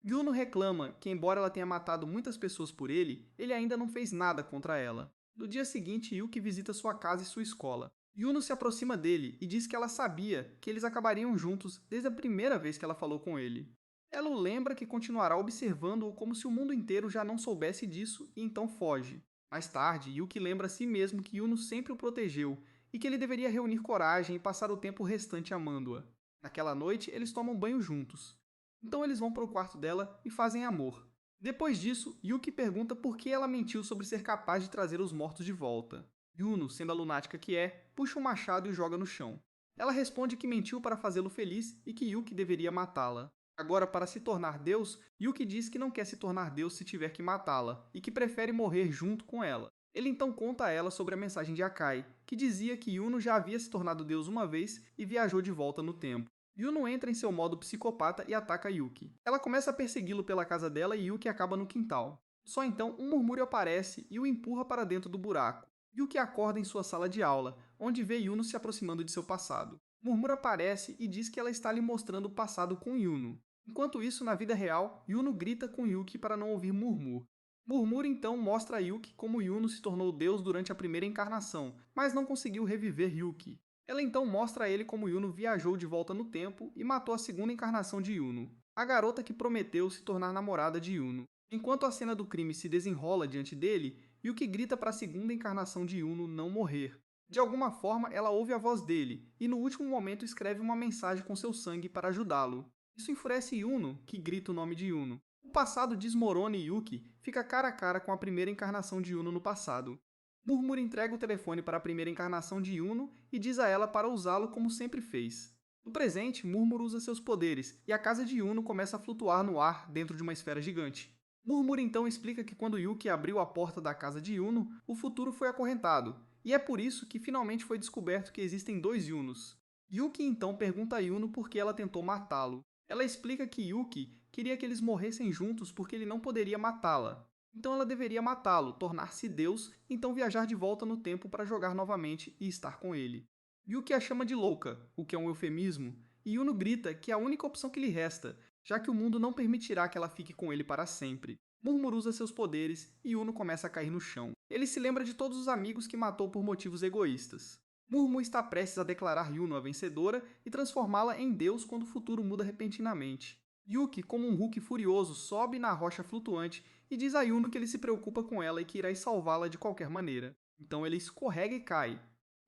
Speaker 1: Yuno reclama que, embora ela tenha matado muitas pessoas por ele, ele ainda não fez nada contra ela. No dia seguinte, Yuki visita sua casa e sua escola. Yuno se aproxima dele e diz que ela sabia que eles acabariam juntos desde a primeira vez que ela falou com ele. Ela o lembra que continuará observando-o como se o mundo inteiro já não soubesse disso e então foge. Mais tarde, Yuki lembra a si mesmo que Yuno sempre o protegeu e que ele deveria reunir coragem e passar o tempo restante amando-a. Naquela noite, eles tomam banho juntos. Então eles vão para o quarto dela e fazem amor. Depois disso, Yuki pergunta por que ela mentiu sobre ser capaz de trazer os mortos de volta. Yuno, sendo a lunática que é, puxa um machado e o joga no chão. Ela responde que mentiu para fazê-lo feliz e que Yuki deveria matá-la. Agora, para se tornar Deus, Yuki diz que não quer se tornar Deus se tiver que matá-la, e que prefere morrer junto com ela. Ele então conta a ela sobre a mensagem de Akai, que dizia que Yuno já havia se tornado Deus uma vez e viajou de volta no tempo. Yuno entra em seu modo psicopata e ataca Yuki. Ela começa a persegui-lo pela casa dela e Yuki acaba no quintal. Só então um murmúrio aparece e o empurra para dentro do buraco. Yuki acorda em sua sala de aula, onde vê Yuno se aproximando de seu passado. Murmúrio aparece e diz que ela está lhe mostrando o passado com Yuno. Enquanto isso, na vida real, Yuno grita com Yuki para não ouvir Murmur. Murmur então mostra a Yuki como Yuno se tornou Deus durante a primeira encarnação, mas não conseguiu reviver Yuki. Ela então mostra a ele como Yuno viajou de volta no tempo e matou a segunda encarnação de Yuno, a garota que prometeu se tornar namorada de Yuno. Enquanto a cena do crime se desenrola diante dele, Yuki grita para a segunda encarnação de Yuno não morrer. De alguma forma, ela ouve a voz dele e no último momento escreve uma mensagem com seu sangue para ajudá-lo. Isso enfurece Yuno, que grita o nome de Yuno. O passado desmorona e Yuki fica cara a cara com a primeira encarnação de Yuno no passado. Murmur entrega o telefone para a primeira encarnação de Yuno e diz a ela para usá-lo como sempre fez. No presente, Murmur usa seus poderes e a casa de Yuno começa a flutuar no ar dentro de uma esfera gigante. Murmur então explica que quando Yuki abriu a porta da casa de Yuno, o futuro foi acorrentado, e é por isso que finalmente foi descoberto que existem dois Yunos. Yuki então pergunta a Yuno por que ela tentou matá-lo. Ela explica que Yuki queria que eles morressem juntos porque ele não poderia matá-la. Então ela deveria matá-lo, tornar-se Deus, e então viajar de volta no tempo para jogar novamente e estar com ele. Yuki a chama de louca, o que é um eufemismo, e Yuno grita que é a única opção que lhe resta, já que o mundo não permitirá que ela fique com ele para sempre. Murmur usa seus poderes e Yuno começa a cair no chão. Ele se lembra de todos os amigos que matou por motivos egoístas. Murmur está prestes a declarar Yuno a vencedora e transformá-la em Deus quando o futuro muda repentinamente. Yuki, como um Hulk furioso, sobe na rocha flutuante e diz a Yuno que ele se preocupa com ela e que irá salvá-la de qualquer maneira. Então ele escorrega e cai.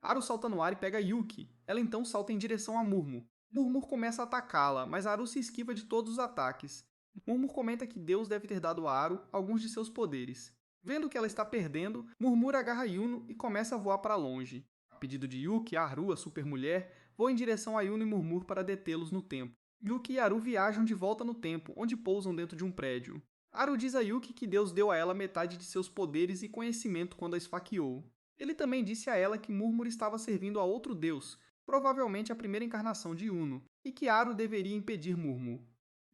Speaker 1: Aru salta no ar e pega Yuki. Ela então salta em direção a Murmur. Murmur começa a atacá-la, mas Aru se esquiva de todos os ataques. Murmur comenta que Deus deve ter dado a Aru alguns de seus poderes. Vendo que ela está perdendo, Murmur agarra Yuno e começa a voar para longe. A pedido de Yuki, Aru, a supermulher, voa em direção a Yuno e Murmur para detê-los no tempo. Yuki e Aru viajam de volta no tempo, onde pousam dentro de um prédio. Aru diz a Yuki que Deus deu a ela metade de seus poderes e conhecimento quando a esfaqueou. Ele também disse a ela que Murmur estava servindo a outro Deus, provavelmente a primeira encarnação de Yuno, e que Aru deveria impedir Murmur.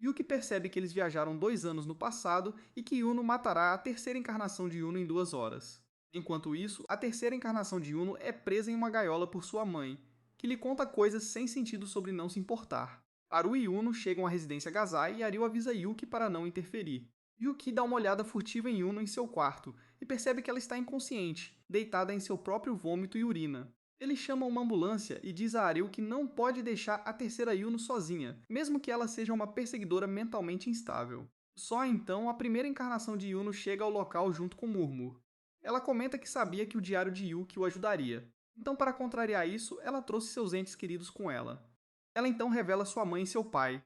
Speaker 1: Yuki percebe que eles viajaram 2 anos no passado e que Yuno matará a terceira encarnação de Yuno em 2 horas. Enquanto isso, a terceira encarnação de Yuno é presa em uma gaiola por sua mãe, que lhe conta coisas sem sentido sobre não se importar. Aru e Yuno chegam à residência Gazai e Aru avisa Yuki para não interferir. Yuki dá uma olhada furtiva em Yuno em seu quarto e percebe que ela está inconsciente, deitada em seu próprio vômito e urina. Ele chama uma ambulância e diz a Ariel que não pode deixar a terceira Yuno sozinha, mesmo que ela seja uma perseguidora mentalmente instável. Só então a primeira encarnação de Yuno chega ao local junto com Murmur. Ela comenta que sabia que o diário de Yuki o ajudaria. Então, para contrariar isso, ela trouxe seus entes queridos com ela. Ela então revela sua mãe e seu pai.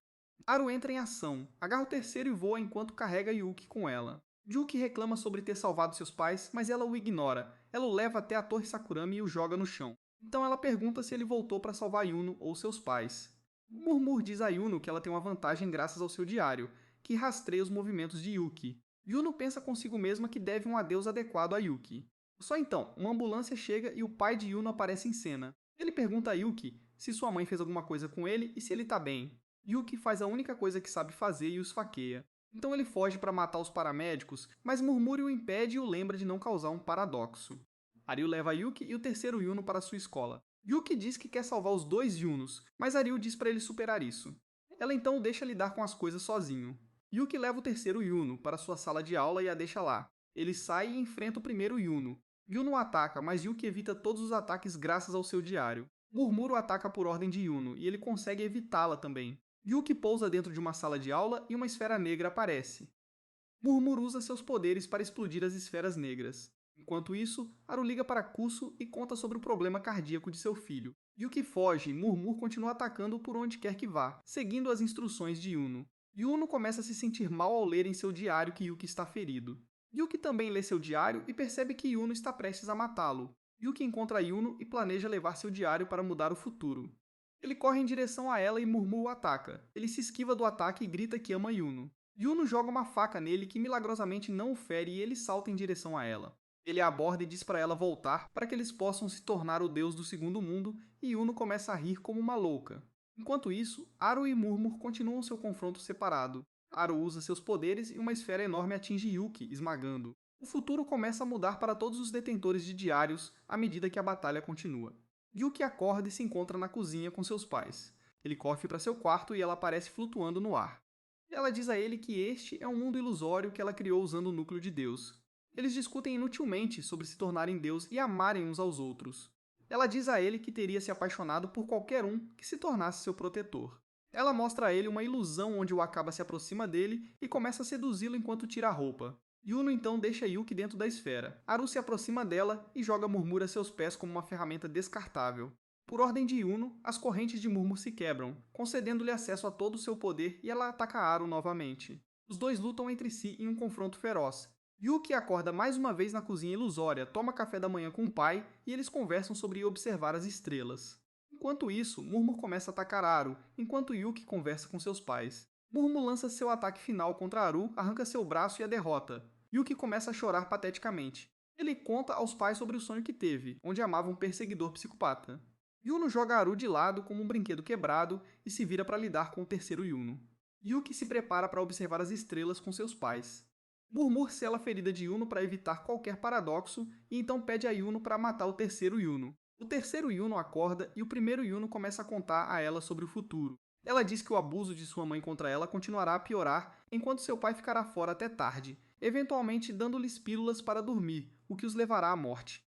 Speaker 1: Aru entra em ação, agarra o terceiro e voa enquanto carrega Yuki com ela. Yuki reclama sobre ter salvado seus pais, mas ela o ignora. Ela o leva até a Torre Sakurami e o joga no chão. Então ela pergunta se ele voltou para salvar Yuno ou seus pais. Murmur diz a Yuno que ela tem uma vantagem graças ao seu diário, que rastreia os movimentos de Yuki. Yuno pensa consigo mesma que deve um adeus adequado a Yuki. Só então, uma ambulância chega e o pai de Yuno aparece em cena. Ele pergunta a Yuki se sua mãe fez alguma coisa com ele e se ele tá bem. Yuki faz a única coisa que sabe fazer e o esfaqueia. Então ele foge para matar os paramédicos, mas Murmur o impede e o lembra de não causar um paradoxo. Ariel leva Yuki e o terceiro Yuno para sua escola. Yuki diz que quer salvar os 2 Yunos, mas Ariel diz para ele superar isso. Ela então o deixa lidar com as coisas sozinho. Yuki leva o terceiro Yuno para sua sala de aula e a deixa lá. Ele sai e enfrenta o primeiro Yuno. Yuno o ataca, mas Yuki evita todos os ataques graças ao seu diário. Murmuro ataca por ordem de Yuno e ele consegue evitá-la também. Yuki pousa dentro de uma sala de aula e uma esfera negra aparece. Murmur usa seus poderes para explodir as esferas negras. Enquanto isso, Haru liga para Kuso e conta sobre o problema cardíaco de seu filho. Yuki foge e Murmur continua atacando por onde quer que vá, seguindo as instruções de Yuno. Yuno começa a se sentir mal ao ler em seu diário que Yuki está ferido. Yuki também lê seu diário e percebe que Yuno está prestes a matá-lo. Yuki encontra Yuno e planeja levar seu diário para mudar o futuro. Ele corre em direção a ela e Murmur o ataca. Ele se esquiva do ataque e grita que ama Yuno. Yuno joga uma faca nele que milagrosamente não o fere e ele salta em direção a ela. Ele a aborda e diz para ela voltar para que eles possam se tornar o deus do segundo mundo e Yuno começa a rir como uma louca. Enquanto isso, Haru e Murmur continuam seu confronto separado. Haru usa seus poderes e uma esfera enorme atinge Yuki, esmagando. O futuro começa a mudar para todos os detentores de diários à medida que a batalha continua. Yuki acorda e se encontra na cozinha com seus pais. Ele corre para seu quarto e ela aparece flutuando no ar. Ela diz a ele que este é um mundo ilusório que ela criou usando o núcleo de Deus. Eles discutem inutilmente sobre se tornarem Deus e amarem uns aos outros. Ela diz a ele que teria se apaixonado por qualquer um que se tornasse seu protetor. Ela mostra a ele uma ilusão onde o Akaba se aproxima dele e começa a seduzi-lo enquanto tira a roupa. Yuno então deixa Yuki dentro da esfera. Haru se aproxima dela e joga Murmur a seus pés como uma ferramenta descartável. Por ordem de Yuno, as correntes de Murmur se quebram, concedendo-lhe acesso a todo o seu poder e ela ataca Haru novamente. Os dois lutam entre si em um confronto feroz. Yuki acorda mais uma vez na cozinha ilusória, toma café da manhã com o pai e eles conversam sobre observar as estrelas. Enquanto isso, Murmur começa a atacar Haru, enquanto Yuki conversa com seus pais. Murmur lança seu ataque final contra Haru, arranca seu braço e a derrota. Yuki começa a chorar pateticamente. Ele conta aos pais sobre o sonho que teve, onde amava um perseguidor psicopata. Yuno joga Haru de lado como um brinquedo quebrado e se vira para lidar com o terceiro Yuno. Yuki se prepara para observar as estrelas com seus pais. Murmur sela a ferida de Yuno para evitar qualquer paradoxo e então pede a Yuno para matar o terceiro Yuno. O terceiro Yuno acorda e o primeiro Yuno começa a contar a ela sobre o futuro. Ela diz que o abuso de sua mãe contra ela continuará a piorar enquanto seu pai ficará fora até tarde, eventualmente dando-lhes pílulas para dormir, o que os levará à morte.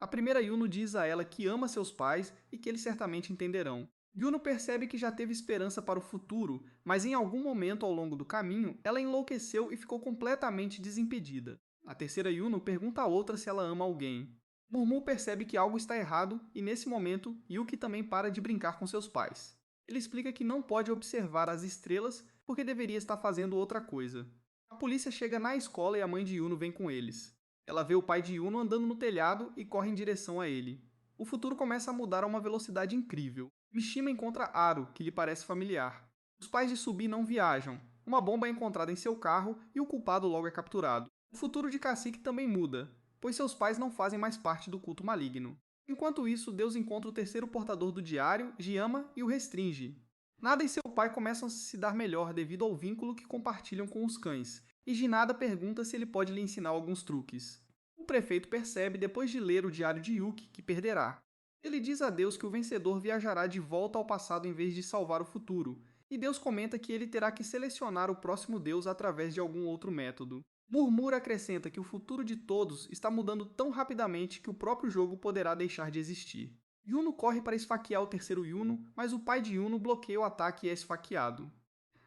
Speaker 1: A primeira Yuno diz a ela que ama seus pais e que eles certamente entenderão. Yuno percebe que já teve esperança para o futuro, mas em algum momento ao longo do caminho, ela enlouqueceu e ficou completamente desimpedida. A terceira Yuno pergunta a outra se ela ama alguém. Murmur percebe que algo está errado e, nesse momento, Yuki também para de brincar com seus pais. Ele explica que não pode observar as estrelas porque deveria estar fazendo outra coisa. A polícia chega na escola e a mãe de Yuno vem com eles. Ela vê o pai de Yuno andando no telhado e corre em direção a ele. O futuro começa a mudar a uma velocidade incrível. Mishima encontra Haru, que lhe parece familiar. Os pais de Subi não viajam. Uma bomba é encontrada em seu carro e o culpado logo é capturado. O futuro de Cacique também muda, pois seus pais não fazem mais parte do culto maligno. Enquanto isso, Deus encontra o terceiro portador do diário, Jiyama, e o restringe. Nada e seu pai começam a se dar melhor devido ao vínculo que compartilham com os cães, e Jinada pergunta se ele pode lhe ensinar alguns truques. O prefeito percebe, depois de ler o diário de Yuki, que perderá. Ele diz a Deus que o vencedor viajará de volta ao passado em vez de salvar o futuro, e Deus comenta que ele terá que selecionar o próximo Deus através de algum outro método. Murmur acrescenta que o futuro de todos está mudando tão rapidamente que o próprio jogo poderá deixar de existir. Yuno corre para esfaquear o terceiro Yuno, mas o pai de Yuno bloqueia o ataque e é esfaqueado.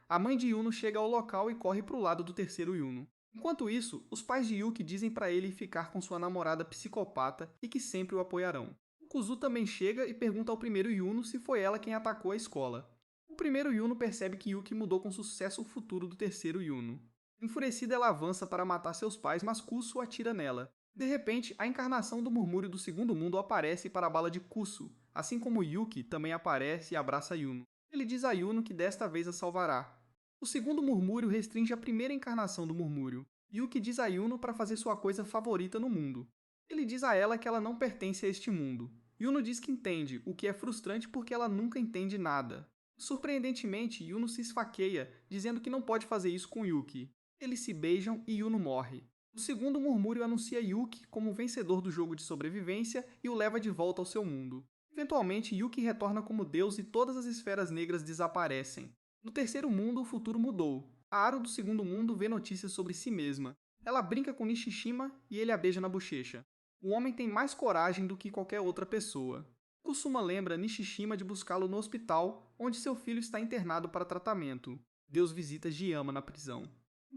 Speaker 1: A mãe de Yuno chega ao local e corre para o lado do terceiro Yuno. Enquanto isso, os pais de Yuki dizem para ele ficar com sua namorada psicopata e que sempre o apoiarão. Kuzu também chega e pergunta ao primeiro Yuno se foi ela quem atacou a escola. O primeiro Yuno percebe que Yuki mudou com sucesso o futuro do terceiro Yuno. Enfurecida, ela avança para matar seus pais, mas Kusu atira nela. De repente, a encarnação do murmúrio do segundo mundo aparece para a bala de Kusu, assim como Yuki também aparece e abraça Yuno. Ele diz a Yuno que desta vez a salvará. O segundo murmúrio restringe a primeira encarnação do murmúrio. Yuki diz a Yuno para fazer sua coisa favorita no mundo. Ele diz a ela que ela não pertence a este mundo. Yuno diz que entende, o que é frustrante porque ela nunca entende nada. Surpreendentemente, Yuno se esfaqueia, dizendo que não pode fazer isso com Yuki. Eles se beijam e Yuno morre. O segundo murmúrio anuncia Yuki como vencedor do jogo de sobrevivência e o leva de volta ao seu mundo. Eventualmente, Yuki retorna como Deus e todas as esferas negras desaparecem. No terceiro mundo, o futuro mudou. A Aro do segundo mundo vê notícias sobre si mesma. Ela brinca com Nishishima e ele a beija na bochecha. O homem tem mais coragem do que qualquer outra pessoa. Kusuma lembra Nishishima de buscá-lo no hospital, onde seu filho está internado para tratamento. Deus visita Jiyama na prisão.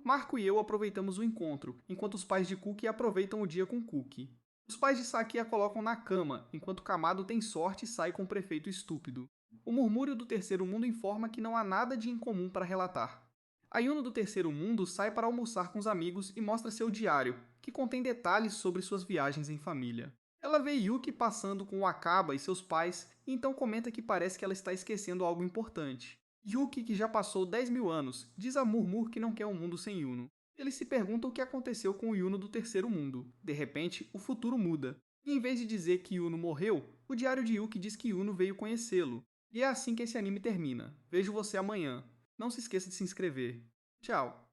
Speaker 1: Marco e eu aproveitamos o encontro, enquanto os pais de Kuki aproveitam o dia com Kuki. Os pais de Saki a colocam na cama, enquanto Kamado tem sorte e sai com o prefeito estúpido. O murmúrio do terceiro mundo informa que não há nada de incomum para relatar. A Yuno do terceiro mundo sai para almoçar com os amigos e mostra seu diário, que contém detalhes sobre suas viagens em família. Ela vê Yuki passando com o Akaba e seus pais e então comenta que parece que ela está esquecendo algo importante. Yuki, que já passou 10.000 anos, diz a Murmur que não quer um mundo sem Yuno. Eles se perguntam o que aconteceu com o Yuno do terceiro mundo. De repente, o futuro muda. E em vez de dizer que Yuno morreu, o diário de Yuki diz que Yuno veio conhecê-lo. E é assim que esse anime termina. Vejo você amanhã. Não se esqueça de se inscrever. Tchau!